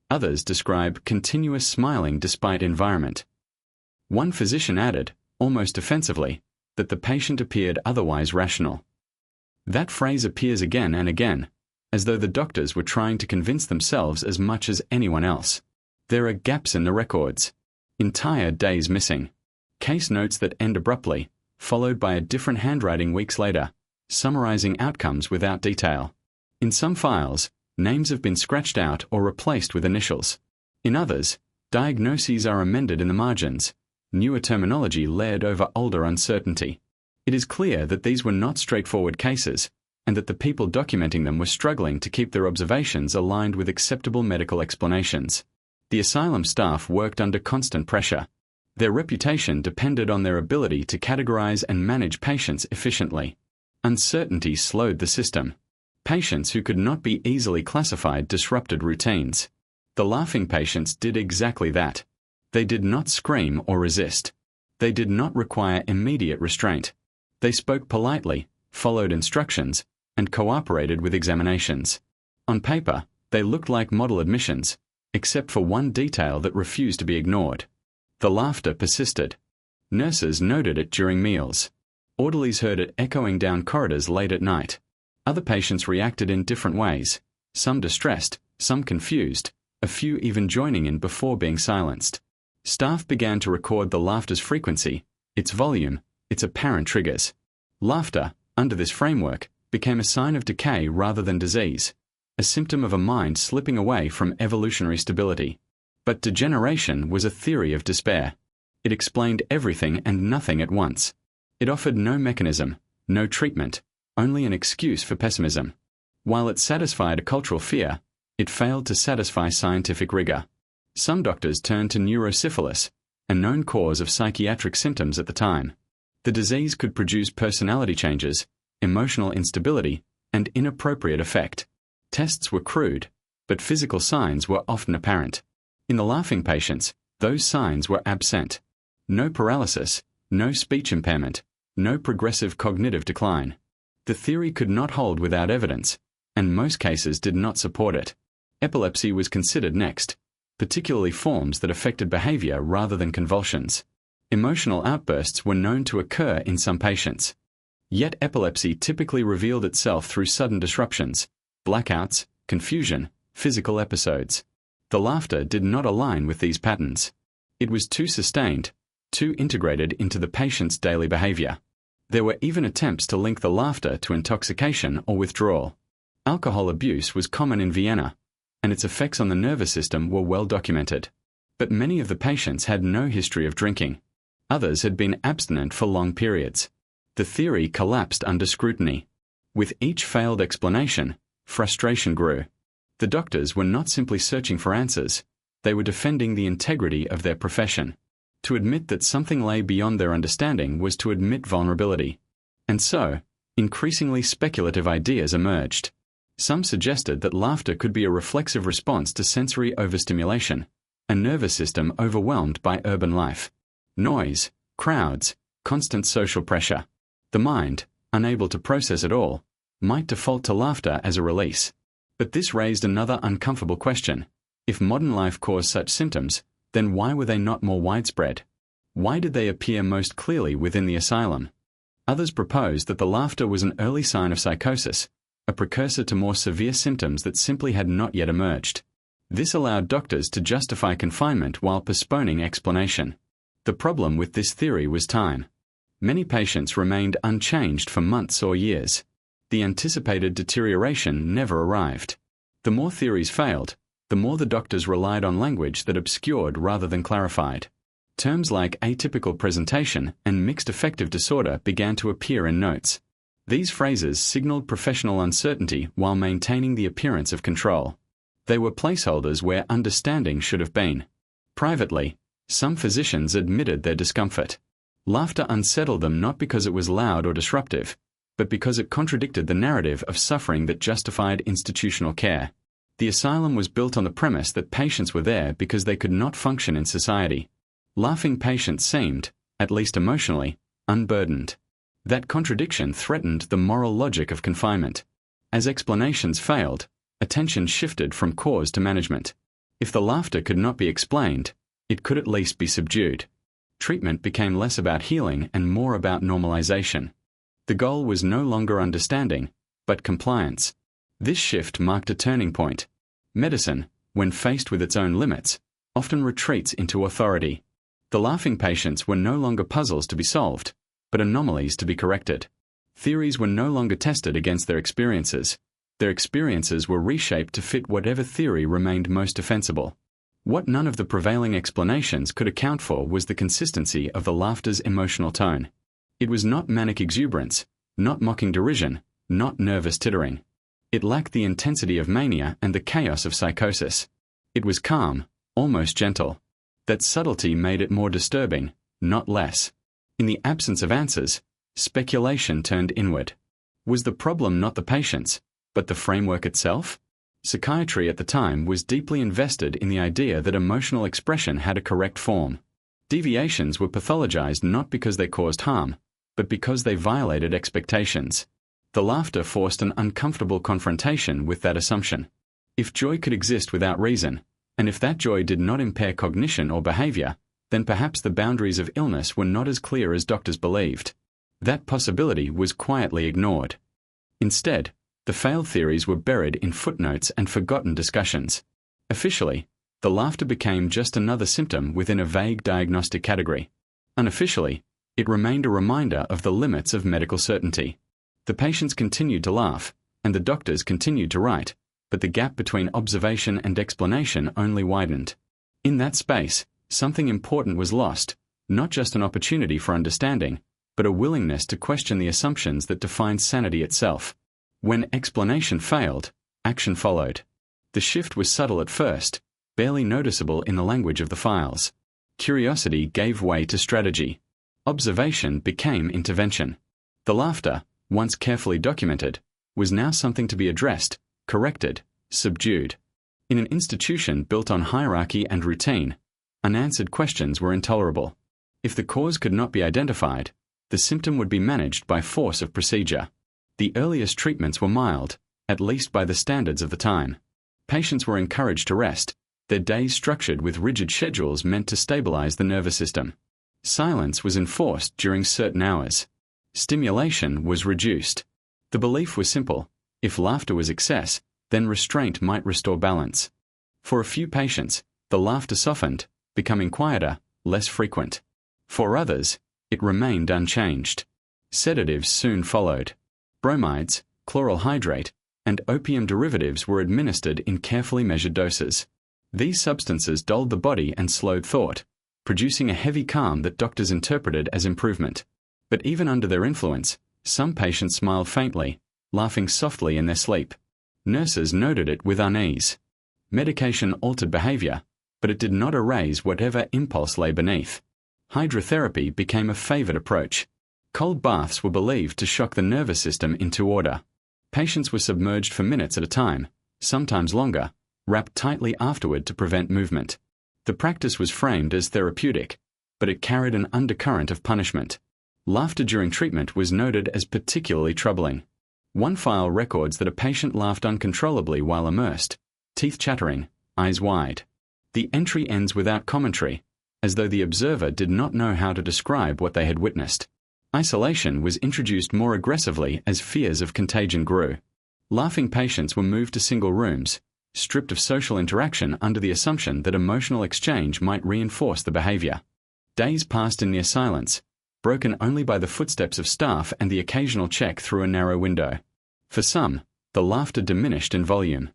Speaker 1: Others describe continuous smiling despite environment. One physician added, almost offensively, that the patient appeared otherwise rational. That phrase appears again and again, as though the doctors were trying to convince themselves as much as anyone else. There are gaps in the records. Entire days missing. Case notes that end abruptly, followed by a different handwriting weeks later, summarizing outcomes without detail. In some files, names have been scratched out or replaced with initials. In others, diagnoses are amended in the margins, newer terminology layered over older uncertainty. It is clear that these were not straightforward cases, and that the people documenting them were struggling to keep their observations aligned with acceptable medical explanations. The asylum staff worked under constant pressure. Their reputation depended on their ability to categorize and manage patients efficiently. Uncertainty slowed the system. Patients who could not be easily classified disrupted routines. The laughing patients did exactly that. They did not scream or resist. They did not require immediate restraint. They spoke politely, followed instructions, and cooperated with examinations. On paper, they looked like model admissions, except for one detail that refused to be ignored. The laughter persisted. Nurses noted it during meals. Orderlies heard it echoing down corridors late at night. Other patients reacted in different ways, some distressed, some confused, a few even joining in before being silenced. Staff began to record the laughter's frequency, its volume, its apparent triggers. Laughter, under this framework, became a sign of decay rather than disease, a symptom of a mind slipping away from evolutionary stability. But degeneration was a theory of despair. It explained everything and nothing at once. It offered no mechanism, no treatment, only an excuse for pessimism. While it satisfied a cultural fear, it failed to satisfy scientific rigor. Some doctors turned to neurosyphilis, a known cause of psychiatric symptoms at the time. The disease could produce personality changes, emotional instability, and inappropriate affect. Tests were crude, but physical signs were often apparent. In the laughing patients, those signs were absent. No paralysis, no speech impairment, no progressive cognitive decline. The theory could not hold without evidence, and most cases did not support it. Epilepsy was considered next, particularly forms that affected behavior rather than convulsions. Emotional outbursts were known to occur in some patients. Yet epilepsy typically revealed itself through sudden disruptions, blackouts, confusion, physical episodes. The laughter did not align with these patterns. It was too sustained, too integrated into the patient's daily behavior. There were even attempts to link the laughter to intoxication or withdrawal. Alcohol abuse was common in Vienna, and its effects on the nervous system were well documented. But many of the patients had no history of drinking. Others had been abstinent for long periods. The theory collapsed under scrutiny. With each failed explanation, frustration grew. The doctors were not simply searching for answers, they were defending the integrity of their profession. To admit that something lay beyond their understanding was to admit vulnerability. And so, increasingly speculative ideas emerged. Some suggested that laughter could be a reflexive response to sensory overstimulation, a nervous system overwhelmed by urban life. Noise, crowds, constant social pressure. The mind, unable to process it all, might default to laughter as a release. But this raised another uncomfortable question. If modern life caused such symptoms, then why were they not more widespread? Why did they appear most clearly within the asylum? Others proposed that the laughter was an early sign of psychosis, a precursor to more severe symptoms that simply had not yet emerged. This allowed doctors to justify confinement while postponing explanation. The problem with this theory was time. Many patients remained unchanged for months or years. The anticipated deterioration never arrived. The more theories failed, the more the doctors relied on language that obscured rather than clarified. Terms like atypical presentation and mixed affective disorder began to appear in notes. These phrases signaled professional uncertainty while maintaining the appearance of control. They were placeholders where understanding should have been. Privately, some physicians admitted their discomfort. Laughter unsettled them not because it was loud or disruptive, but because it contradicted the narrative of suffering that justified institutional care. The asylum was built on the premise that patients were there because they could not function in society. Laughing patients seemed, at least emotionally, unburdened. That contradiction threatened the moral logic of confinement. As explanations failed, attention shifted from cause to management. If the laughter could not be explained, it could at least be subdued. Treatment became less about healing and more about normalization. The goal was no longer understanding, but compliance. This shift marked a turning point. Medicine, when faced with its own limits, often retreats into authority. The laughing patients were no longer puzzles to be solved, but anomalies to be corrected. Theories were no longer tested against their experiences. Their experiences were reshaped to fit whatever theory remained most defensible. What none of the prevailing explanations could account for was the consistency of the laughter's emotional tone. It was not manic exuberance, not mocking derision, not nervous tittering. It lacked the intensity of mania and the chaos of psychosis. It was calm, almost gentle. That subtlety made it more disturbing, not less. In the absence of answers, speculation turned inward. Was the problem not the patients, but the framework itself? Psychiatry at the time was deeply invested in the idea that emotional expression had a correct form. Deviations were pathologized not because they caused harm, but because they violated expectations. The laughter forced an uncomfortable confrontation with that assumption. If joy could exist without reason, and if that joy did not impair cognition or behavior, then perhaps the boundaries of illness were not as clear as doctors believed. That possibility was quietly ignored. Instead, the failed theories were buried in footnotes and forgotten discussions. Officially, the laughter became just another symptom within a vague diagnostic category. Unofficially, it remained a reminder of the limits of medical certainty. The patients continued to laugh, and the doctors continued to write, but the gap between observation and explanation only widened. In that space, something important was lost, not just an opportunity for understanding, but a willingness to question the assumptions that defined sanity itself. When explanation failed, action followed. The shift was subtle at first, barely noticeable in the language of the files. Curiosity gave way to strategy. Observation became intervention. The laughter, once carefully documented, was now something to be addressed, corrected, subdued. In an institution built on hierarchy and routine, unanswered questions were intolerable. If the cause could not be identified, the symptom would be managed by force of procedure. The earliest treatments were mild, at least by the standards of the time. Patients were encouraged to rest, their days structured with rigid schedules meant to stabilize the nervous system. Silence was enforced during certain hours. Stimulation was reduced. The belief was simple: if laughter was excess, then restraint might restore balance. For a few patients, the laughter softened, becoming quieter, less frequent. For others, it remained unchanged. Sedatives soon followed. Bromides, chloral hydrate, and opium derivatives were administered in carefully measured doses. These substances dulled the body and slowed thought, producing a heavy calm that doctors interpreted as improvement. But even under their influence, some patients smiled faintly, laughing softly in their sleep. Nurses noted it with unease. Medication altered behavior, but it did not erase whatever impulse lay beneath. Hydrotherapy became a favored approach. Cold baths were believed to shock the nervous system into order. Patients were submerged for minutes at a time, sometimes longer, wrapped tightly afterward to prevent movement. The practice was framed as therapeutic, but it carried an undercurrent of punishment. Laughter during treatment was noted as particularly troubling. One file records that a patient laughed uncontrollably while immersed, teeth chattering, eyes wide. The entry ends without commentary, as though the observer did not know how to describe what they had witnessed. Isolation was introduced more aggressively as fears of contagion grew. Laughing patients were moved to single rooms, stripped of social interaction under the assumption that emotional exchange might reinforce the behavior. Days passed in near silence, broken only by the footsteps of staff and the occasional check through a narrow window. For some, the laughter diminished in volume.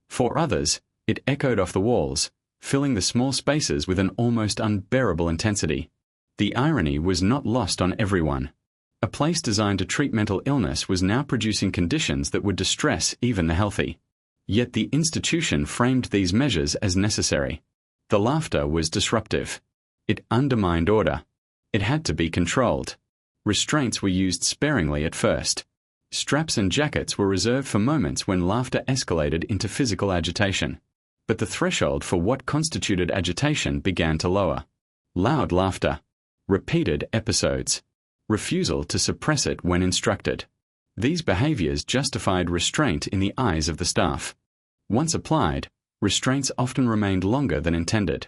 Speaker 1: For others, it echoed off the walls, filling the small spaces with an almost unbearable intensity. The irony was not lost on everyone. A place designed to treat mental illness was now producing conditions that would distress even the healthy. Yet the institution framed these measures as necessary. The laughter was disruptive. It undermined order. It had to be controlled. Restraints were used sparingly at first. Straps and jackets were reserved for moments when laughter escalated into physical agitation. But the threshold for what constituted agitation began to lower. Loud laughter. Repeated episodes. Refusal to suppress it when instructed. These behaviors justified restraint in the eyes of the staff. Once applied, restraints often remained longer than intended.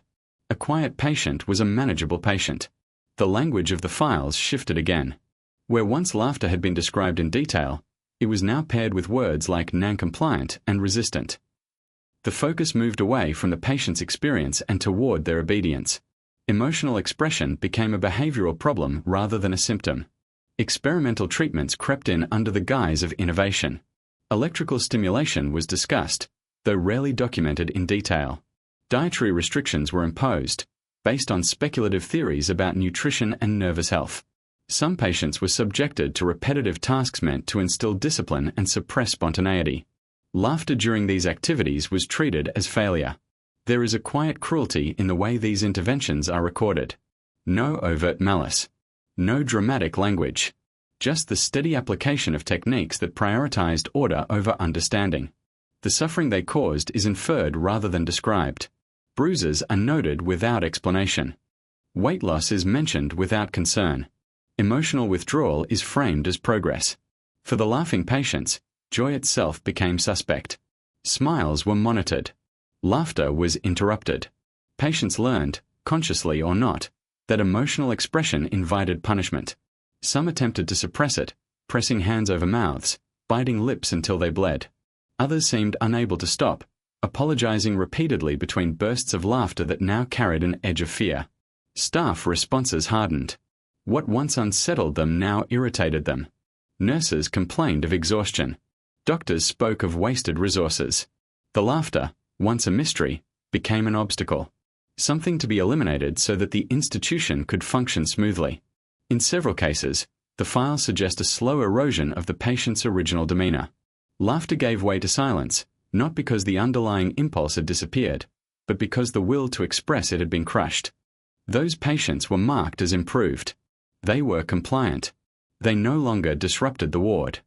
Speaker 1: A quiet patient was a manageable patient. The language of the files shifted again. Where once laughter had been described in detail, it was now paired with words like non-compliant and resistant. The focus moved away from the patient's experience and toward their obedience. Emotional expression became a behavioral problem rather than a symptom. Experimental treatments crept in under the guise of innovation. Electrical stimulation was discussed, though rarely documented in detail. Dietary restrictions were imposed, based on speculative theories about nutrition and nervous health. Some patients were subjected to repetitive tasks meant to instill discipline and suppress spontaneity. Laughter during these activities was treated as failure. There is a quiet cruelty in the way these interventions are recorded. No overt malice. No dramatic language. Just the steady application of techniques that prioritized order over understanding. The suffering they caused is inferred rather than described. Bruises are noted without explanation. Weight loss is mentioned without concern. Emotional withdrawal is framed as progress. For the laughing patients, joy itself became suspect. Smiles were monitored. Laughter was interrupted. Patients learned, consciously or not, that emotional expression invited punishment. Some attempted to suppress it, pressing hands over mouths, biting lips until they bled. Others seemed unable to stop, apologizing repeatedly between bursts of laughter that now carried an edge of fear. Staff responses hardened. What once unsettled them now irritated them. Nurses complained of exhaustion. Doctors spoke of wasted resources. The laughter, once a mystery, became an obstacle. Something to be eliminated so that the institution could function smoothly. In several cases, the files suggest a slow erosion of the patient's original demeanor. Laughter gave way to silence, not because the underlying impulse had disappeared, but because the will to express it had been crushed. Those patients were marked as improved. They were compliant. They no longer disrupted the ward.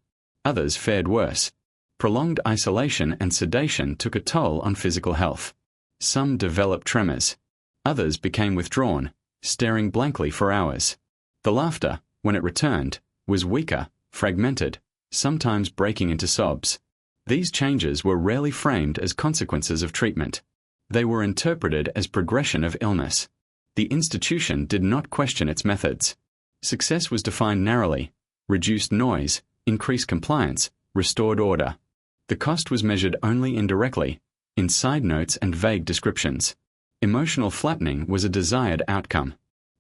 Speaker 1: Others fared worse. Prolonged isolation and sedation took a toll on physical health. Some developed tremors. Others became withdrawn, staring blankly for hours. The laughter, when it returned, was weaker, fragmented, sometimes breaking into sobs. These changes were rarely framed as consequences of treatment. They were interpreted as progression of illness. The institution did not question its methods. Success was defined narrowly: reduced noise, increased compliance, restored order. The cost was measured only indirectly, in side notes and vague descriptions. Emotional flattening was a desired outcome.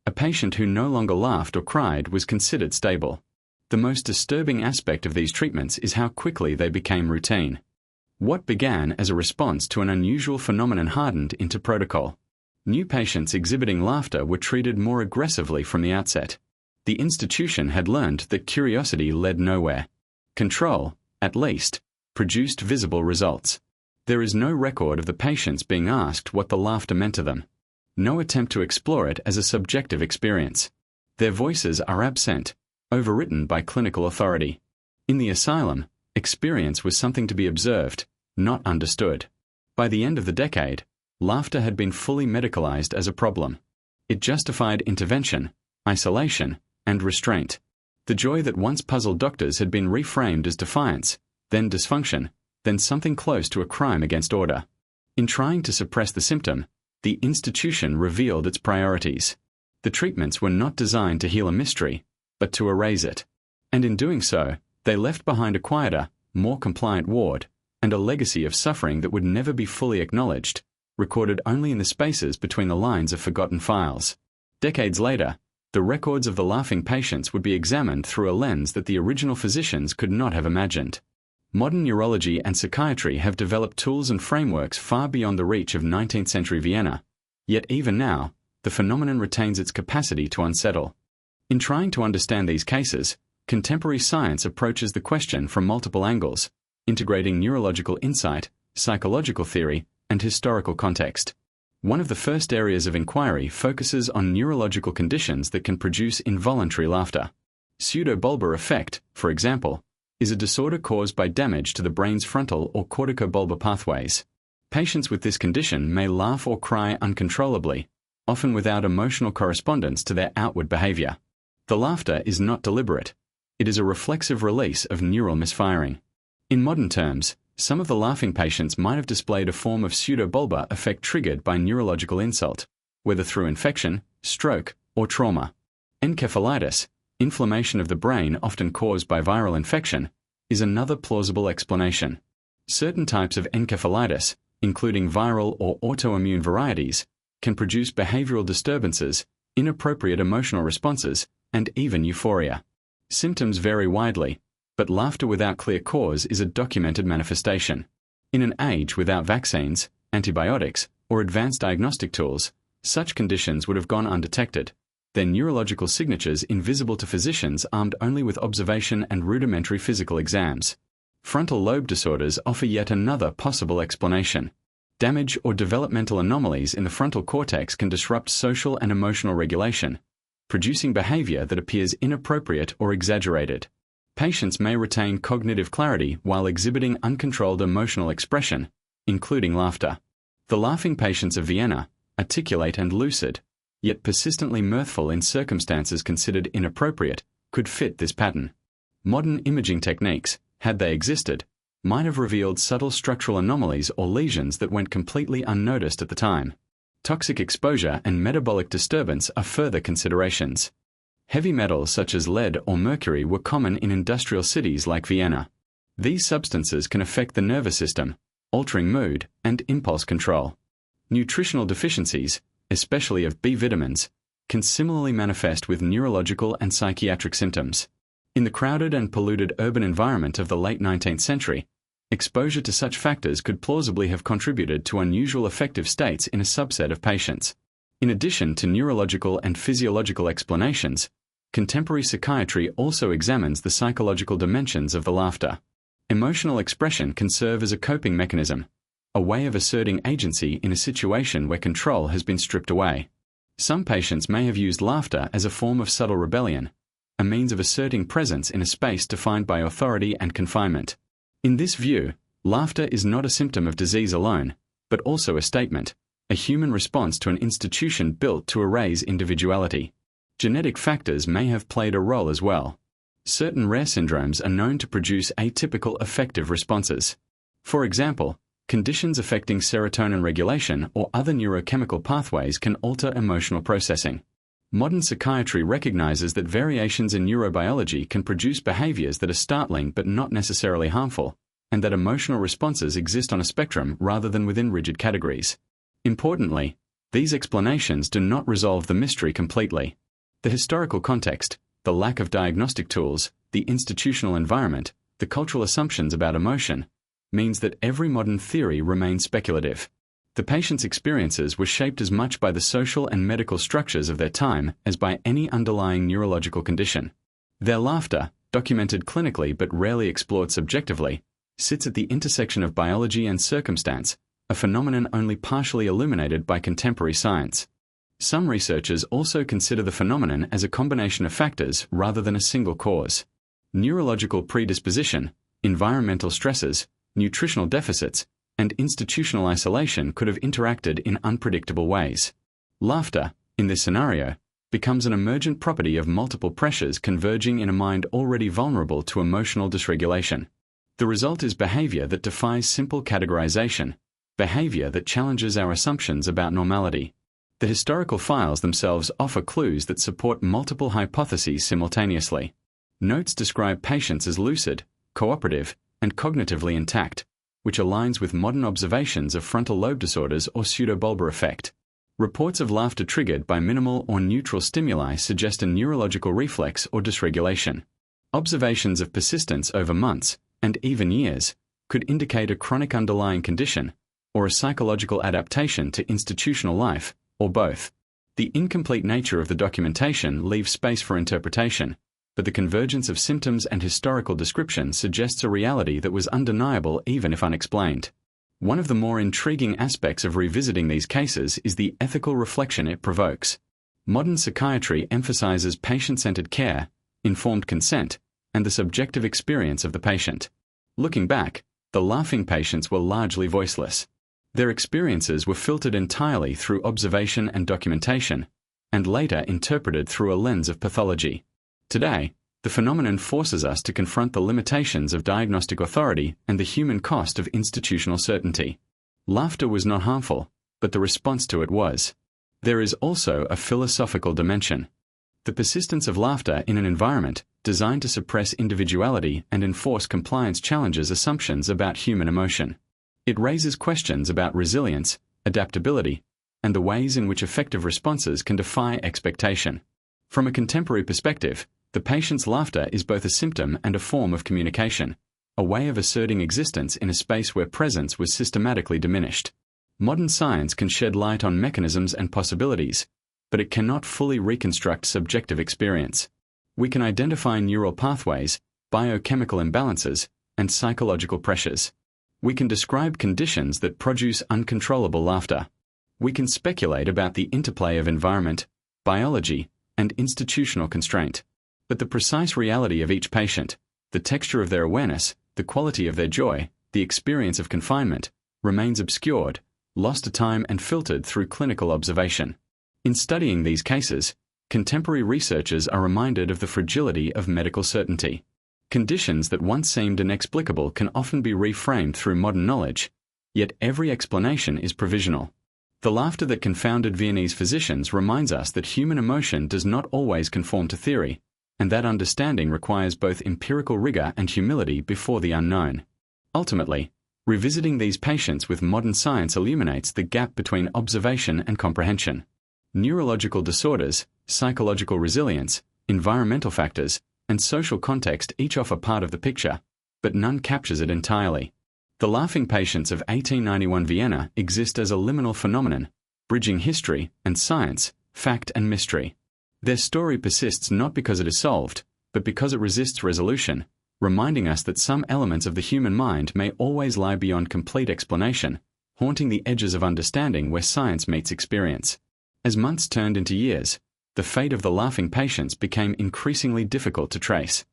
Speaker 1: A patient who no longer laughed or cried was considered stable. The most disturbing aspect of these treatments is how quickly they became routine. What began as a response to an unusual phenomenon hardened into protocol. New patients exhibiting laughter were treated more aggressively from the outset. The institution had learned that curiosity led nowhere. Control, at least, produced visible results. There is no record of the patients being asked what the laughter meant to them. No attempt to explore it as a subjective experience. Their voices are absent, overwritten by clinical authority. In the asylum, experience was something to be observed, not understood. By the end of the decade, laughter had been fully medicalized as a problem. It justified intervention, isolation, and restraint. The joy that once puzzled doctors had been reframed as defiance, then dysfunction, then something close to a crime against order. In trying to suppress the symptom, the institution revealed its priorities. The treatments were not designed to heal a mystery, but to erase it. And in doing so, they left behind a quieter, more compliant ward, and a legacy of suffering that would never be fully acknowledged, recorded only in the spaces between the lines of forgotten files. Decades later, the records of the laughing patients would be examined through a lens that the original physicians could not have imagined. Modern neurology and psychiatry have developed tools and frameworks far beyond the reach of 19th century Vienna, yet even now, the phenomenon retains its capacity to unsettle. In trying to understand these cases, contemporary science approaches the question from multiple angles, integrating neurological insight, psychological theory, and historical context. One of the first areas of inquiry focuses on neurological conditions that can produce involuntary laughter. Pseudobulbar effect, for example, is a disorder caused by damage to the brain's frontal or corticobulbar pathways. Patients with this condition may laugh or cry uncontrollably, often without emotional correspondence to their outward behavior. The laughter is not deliberate. It is a reflexive release of neural misfiring. In modern terms, some of the laughing patients might have displayed a form of pseudobulbar effect triggered by neurological insult, whether through infection, stroke, or trauma. Encephalitis, inflammation of the brain often caused by viral infection, is another plausible explanation. Certain types of encephalitis, including viral or autoimmune varieties, can produce behavioral disturbances, inappropriate emotional responses, and even euphoria. Symptoms vary widely, but laughter without clear cause is a documented manifestation. In an age without vaccines, antibiotics, or advanced diagnostic tools, such conditions would have gone undetected, their neurological signatures invisible to physicians armed only with observation and rudimentary physical exams. Frontal lobe disorders offer yet another possible explanation. Damage or developmental anomalies in the frontal cortex can disrupt social and emotional regulation, producing behavior that appears inappropriate or exaggerated. Patients may retain cognitive clarity while exhibiting uncontrolled emotional expression, including laughter. The laughing patients of Vienna, articulate and lucid, yet persistently mirthful in circumstances considered inappropriate, could fit this pattern. Modern imaging techniques, had they existed, might have revealed subtle structural anomalies or lesions that went completely unnoticed at the time. Toxic exposure and metabolic disturbance are further considerations. Heavy metals such as lead or mercury were common in industrial cities like Vienna. These substances can affect the nervous system, altering mood and impulse control. Nutritional deficiencies, especially of B vitamins, can similarly manifest with neurological and psychiatric symptoms. In the crowded and polluted urban environment of the late 19th century, exposure to such factors could plausibly have contributed to unusual affective states in a subset of patients. In addition to neurological and physiological explanations, contemporary psychiatry also examines the psychological dimensions of the laughter. Emotional expression can serve as a coping mechanism, a way of asserting agency in a situation where control has been stripped away. Some patients may have used laughter as a form of subtle rebellion, a means of asserting presence in a space defined by authority and confinement. In this view, laughter is not a symptom of disease alone, but also a statement, a human response to an institution built to erase individuality. Genetic factors may have played a role as well. Certain rare syndromes are known to produce atypical affective responses. For example, conditions affecting serotonin regulation or other neurochemical pathways can alter emotional processing. Modern psychiatry recognizes that variations in neurobiology can produce behaviors that are startling but not necessarily harmful, and that emotional responses exist on a spectrum rather than within rigid categories. Importantly, these explanations do not resolve the mystery completely. The historical context, the lack of diagnostic tools, the institutional environment, the cultural assumptions about emotion, means that every modern theory remains speculative. The patient's experiences were shaped as much by the social and medical structures of their time as by any underlying neurological condition. Their laughter, documented clinically but rarely explored subjectively, sits at the intersection of biology and circumstance, a phenomenon only partially illuminated by contemporary science. Some researchers also consider the phenomenon as a combination of factors rather than a single cause. Neurological predisposition, environmental stresses, nutritional deficits, and institutional isolation could have interacted in unpredictable ways. Laughter, in this scenario, becomes an emergent property of multiple pressures converging in a mind already vulnerable to emotional dysregulation. The result is behavior that defies simple categorization, behavior that challenges our assumptions about normality. The historical files themselves offer clues that support multiple hypotheses simultaneously. Notes describe patients as lucid, cooperative, and cognitively intact, which aligns with modern observations of frontal lobe disorders or pseudobulbar effect. Reports of laughter triggered by minimal or neutral stimuli suggest a neurological reflex or dysregulation. Observations of persistence over months, and even years, could indicate a chronic underlying condition, or a psychological adaptation to institutional life, or both. The incomplete nature of the documentation leaves space for interpretation, but the convergence of symptoms and historical description suggests a reality that was undeniable even if unexplained. One of the more intriguing aspects of revisiting these cases is the ethical reflection it provokes. Modern psychiatry emphasizes patient-centered care, informed consent, and the subjective experience of the patient. Looking back, the laughing patients were largely voiceless. Their experiences were filtered entirely through observation and documentation, and later interpreted through a lens of pathology. Today, the phenomenon forces us to confront the limitations of diagnostic authority and the human cost of institutional certainty. Laughter was not harmful, but the response to it was. There is also a philosophical dimension. The persistence of laughter in an environment designed to suppress individuality and enforce compliance challenges assumptions about human emotion. It raises questions about resilience, adaptability, and the ways in which effective responses can defy expectation. From a contemporary perspective, the patient's laughter is both a symptom and a form of communication, a way of asserting existence in a space where presence was systematically diminished. Modern science can shed light on mechanisms and possibilities, but it cannot fully reconstruct subjective experience. We can identify neural pathways, biochemical imbalances, and psychological pressures. We can describe conditions that produce uncontrollable laughter. We can speculate about the interplay of environment, biology, and institutional constraint. But the precise reality of each patient, the texture of their awareness, the quality of their joy, the experience of confinement, remains obscured, lost to time and filtered through clinical observation. In studying these cases, contemporary researchers are reminded of the fragility of medical certainty. Conditions that once seemed inexplicable can often be reframed through modern knowledge, yet every explanation is provisional. The laughter that confounded Viennese physicians reminds us that human emotion does not always conform to theory, and that understanding requires both empirical rigor and humility before the unknown. Ultimately, revisiting these patients with modern science illuminates the gap between observation and comprehension. Neurological disorders, psychological resilience, environmental factors, and social context each offer part of the picture, but none captures it entirely. The laughing patients of 1891 Vienna exist as a liminal phenomenon, bridging history and science, fact and mystery. Their story persists not because it is solved, but because it resists resolution, reminding us that some elements of the human mind may always lie beyond complete explanation, haunting the edges of understanding where science meets experience. As months turned into years, the fate of the laughing patients became increasingly difficult to trace.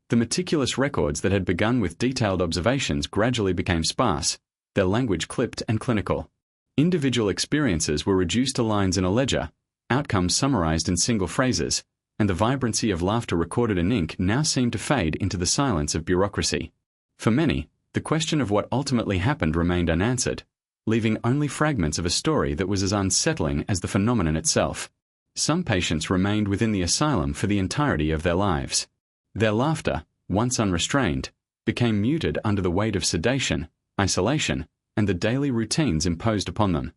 Speaker 1: The meticulous records that had begun with detailed observations gradually became sparse, their language clipped and clinical. Individual experiences were reduced to lines in a ledger, outcomes summarized in single phrases, and the vibrancy of laughter recorded in ink now seemed to fade into the silence of bureaucracy. For many, the question of what ultimately happened remained unanswered, leaving only fragments of a story that was as unsettling as the phenomenon itself. Some patients remained within the asylum for the entirety of their lives. Their laughter, once unrestrained, became muted under the weight of sedation, isolation, and the daily routines imposed upon them.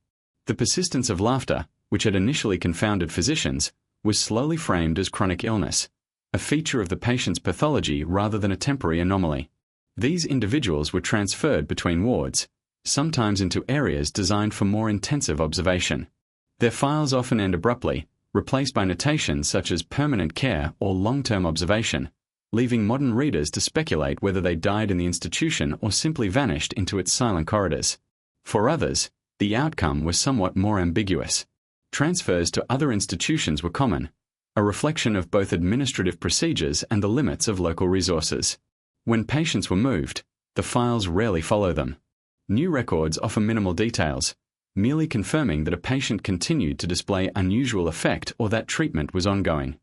Speaker 1: The persistence of laughter, which had initially confounded physicians, was slowly framed as chronic illness, a feature of the patient's pathology rather than a temporary anomaly. These individuals were transferred between wards, sometimes into areas designed for more intensive observation. Their files often end abruptly, replaced by notations such as permanent care or long-term observation, leaving modern readers to speculate whether they died in the institution or simply vanished into its silent corridors. For others, the outcome was somewhat more ambiguous. Transfers to other institutions were common, a reflection of both administrative procedures and the limits of local resources. When patients were moved, the files rarely follow them. New records offer minimal details, merely confirming that a patient continued to display unusual effect or that treatment was ongoing.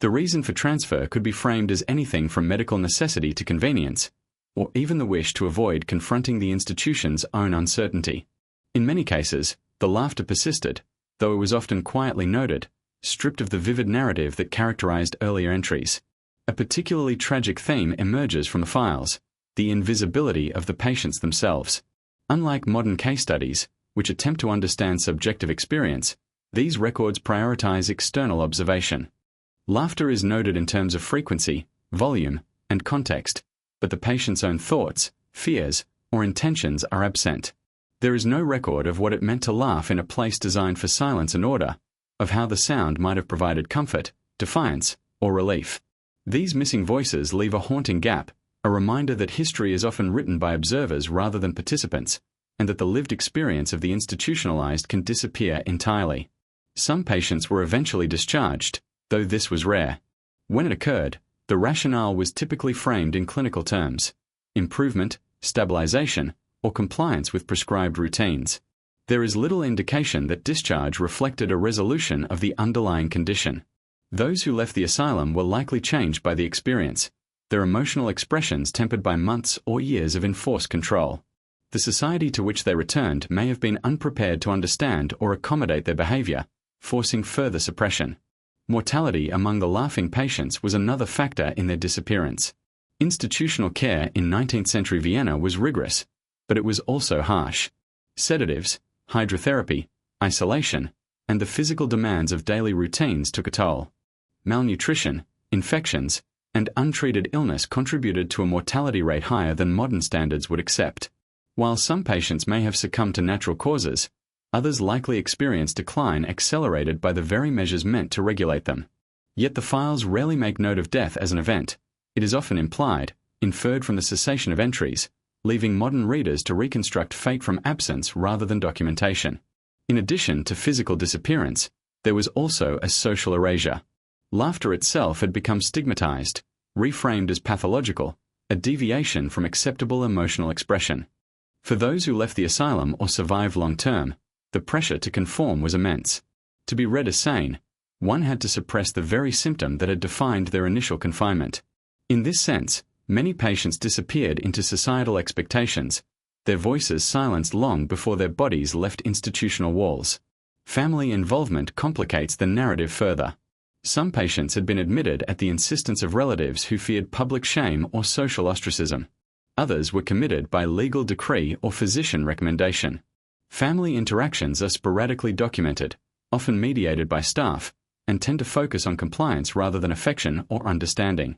Speaker 1: The reason for transfer could be framed as anything from medical necessity to convenience, or even the wish to avoid confronting the institution's own uncertainty. In many cases, the laughter persisted, though it was often quietly noted, stripped of the vivid narrative that characterized earlier entries. A particularly tragic theme emerges from the files: the invisibility of the patients themselves. Unlike modern case studies, which attempt to understand subjective experience, these records prioritize external observation. Laughter is noted in terms of frequency, volume, and context, but the patient's own thoughts, fears, or intentions are absent. There is no record of what it meant to laugh in a place designed for silence and order, of how the sound might have provided comfort, defiance, or relief. These missing voices leave a haunting gap, a reminder that history is often written by observers rather than participants, and that the lived experience of the institutionalized can disappear entirely. Some patients were eventually discharged, though this was rare. When it occurred, the rationale was typically framed in clinical terms: improvement, stabilization, or compliance with prescribed routines. There is little indication that discharge reflected a resolution of the underlying condition. Those who left the asylum were likely changed by the experience, their emotional expressions tempered by months or years of enforced control. The society to which they returned may have been unprepared to understand or accommodate their behavior, forcing further suppression. Mortality among the laughing patients was another factor in their disappearance. Institutional care in 19th century Vienna was rigorous, but it was also harsh. Sedatives, hydrotherapy, isolation, and the physical demands of daily routines took a toll. Malnutrition, infections, and untreated illness contributed to a mortality rate higher than modern standards would accept. While some patients may have succumbed to natural causes, others likely experienced decline accelerated by the very measures meant to regulate them. Yet the files rarely make note of death as an event. It is often implied, inferred from the cessation of entries, leaving modern readers to reconstruct fate from absence rather than documentation. In addition to physical disappearance, there was also a social erasure. Laughter itself had become stigmatized, reframed as pathological, a deviation from acceptable emotional expression. For those who left the asylum or survived long-term, the pressure to conform was immense. To be read as sane, one had to suppress the very symptom that had defined their initial confinement. In this sense, Many patients disappeared into societal expectations, their voices silenced long before their bodies left institutional walls. Family involvement complicates the narrative further. Some patients had been admitted at the insistence of relatives who feared public shame or social ostracism. Others were committed by legal decree or physician recommendation. Family interactions are sporadically documented, often mediated by staff, and tend to focus on compliance rather than affection or understanding.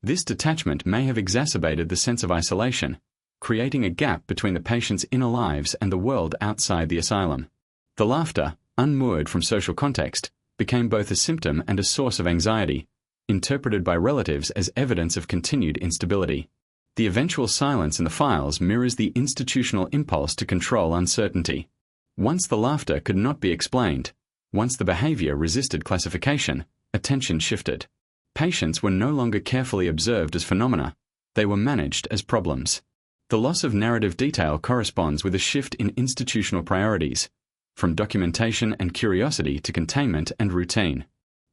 Speaker 1: This detachment may have exacerbated the sense of isolation, creating a gap between the patient's inner lives and the world outside the asylum. The laughter, unmoored from social context, became both a symptom and a source of anxiety, interpreted by relatives as evidence of continued instability. The eventual silence in the files mirrors the institutional impulse to control uncertainty. Once the laughter could not be explained, once the behavior resisted classification, attention shifted. Patients were no longer carefully observed as phenomena, they were managed as problems. The loss of narrative detail corresponds with a shift in institutional priorities, from documentation and curiosity to containment and routine.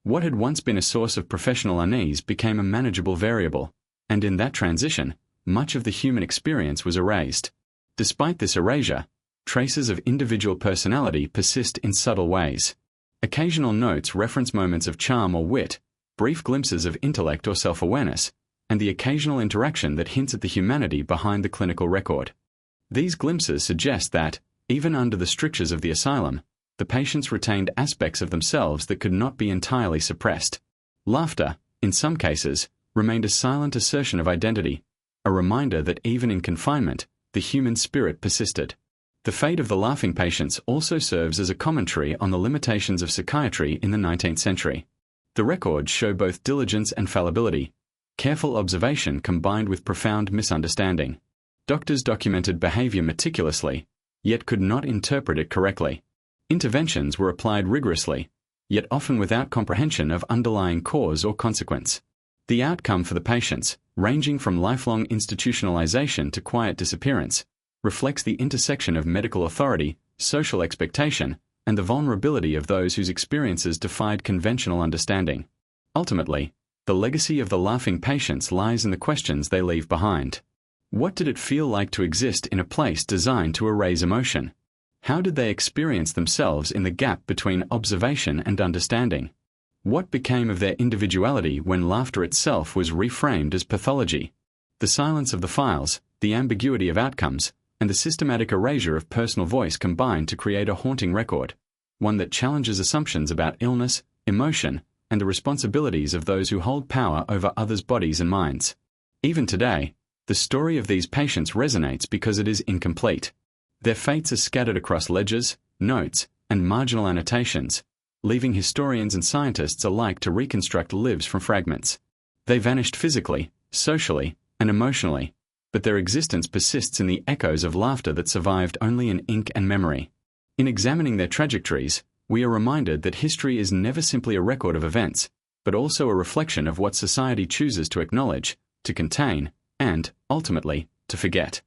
Speaker 1: What had once been a source of professional unease became a manageable variable, and in that transition, much of the human experience was erased. Despite this erasure, traces of individual personality persist in subtle ways. Occasional notes reference moments of charm or wit, brief glimpses of intellect or self-awareness, and the occasional interaction that hints at the humanity behind the clinical record. These glimpses suggest that, even under the strictures of the asylum, the patients retained aspects of themselves that could not be entirely suppressed. Laughter, in some cases, remained a silent assertion of identity, a reminder that even in confinement, the human spirit persisted. The fate of the laughing patients also serves as a commentary on the limitations of psychiatry in the 19th century. The records show both diligence and fallibility, careful observation combined with profound misunderstanding. Doctors documented behavior meticulously, yet could not interpret it correctly. Interventions were applied rigorously, yet often without comprehension of underlying cause or consequence. The outcome for the patients, ranging from lifelong institutionalization to quiet disappearance, reflects the intersection of medical authority, social expectation, and the vulnerability of those whose experiences defied conventional understanding. Ultimately, the legacy of the laughing patients lies in the questions they leave behind. What did it feel like to exist in a place designed to erase emotion? How did they experience themselves in the gap between observation and understanding? What became of their individuality when laughter itself was reframed as pathology? The silence of the files, the ambiguity of outcomes, and the systematic erasure of personal voice combined to create a haunting record, one that challenges assumptions about illness, emotion, and the responsibilities of those who hold power over others' bodies and minds. Even today, the story of these patients resonates because it is incomplete. Their fates are scattered across ledgers, notes, and marginal annotations, leaving historians and scientists alike to reconstruct lives from fragments. They vanished physically, socially, and emotionally, but their existence persists in the echoes of laughter that survived only in ink and memory. In examining their trajectories, we are reminded that history is never simply a record of events, but also a reflection of what society chooses to acknowledge, to contain, and, ultimately, to forget.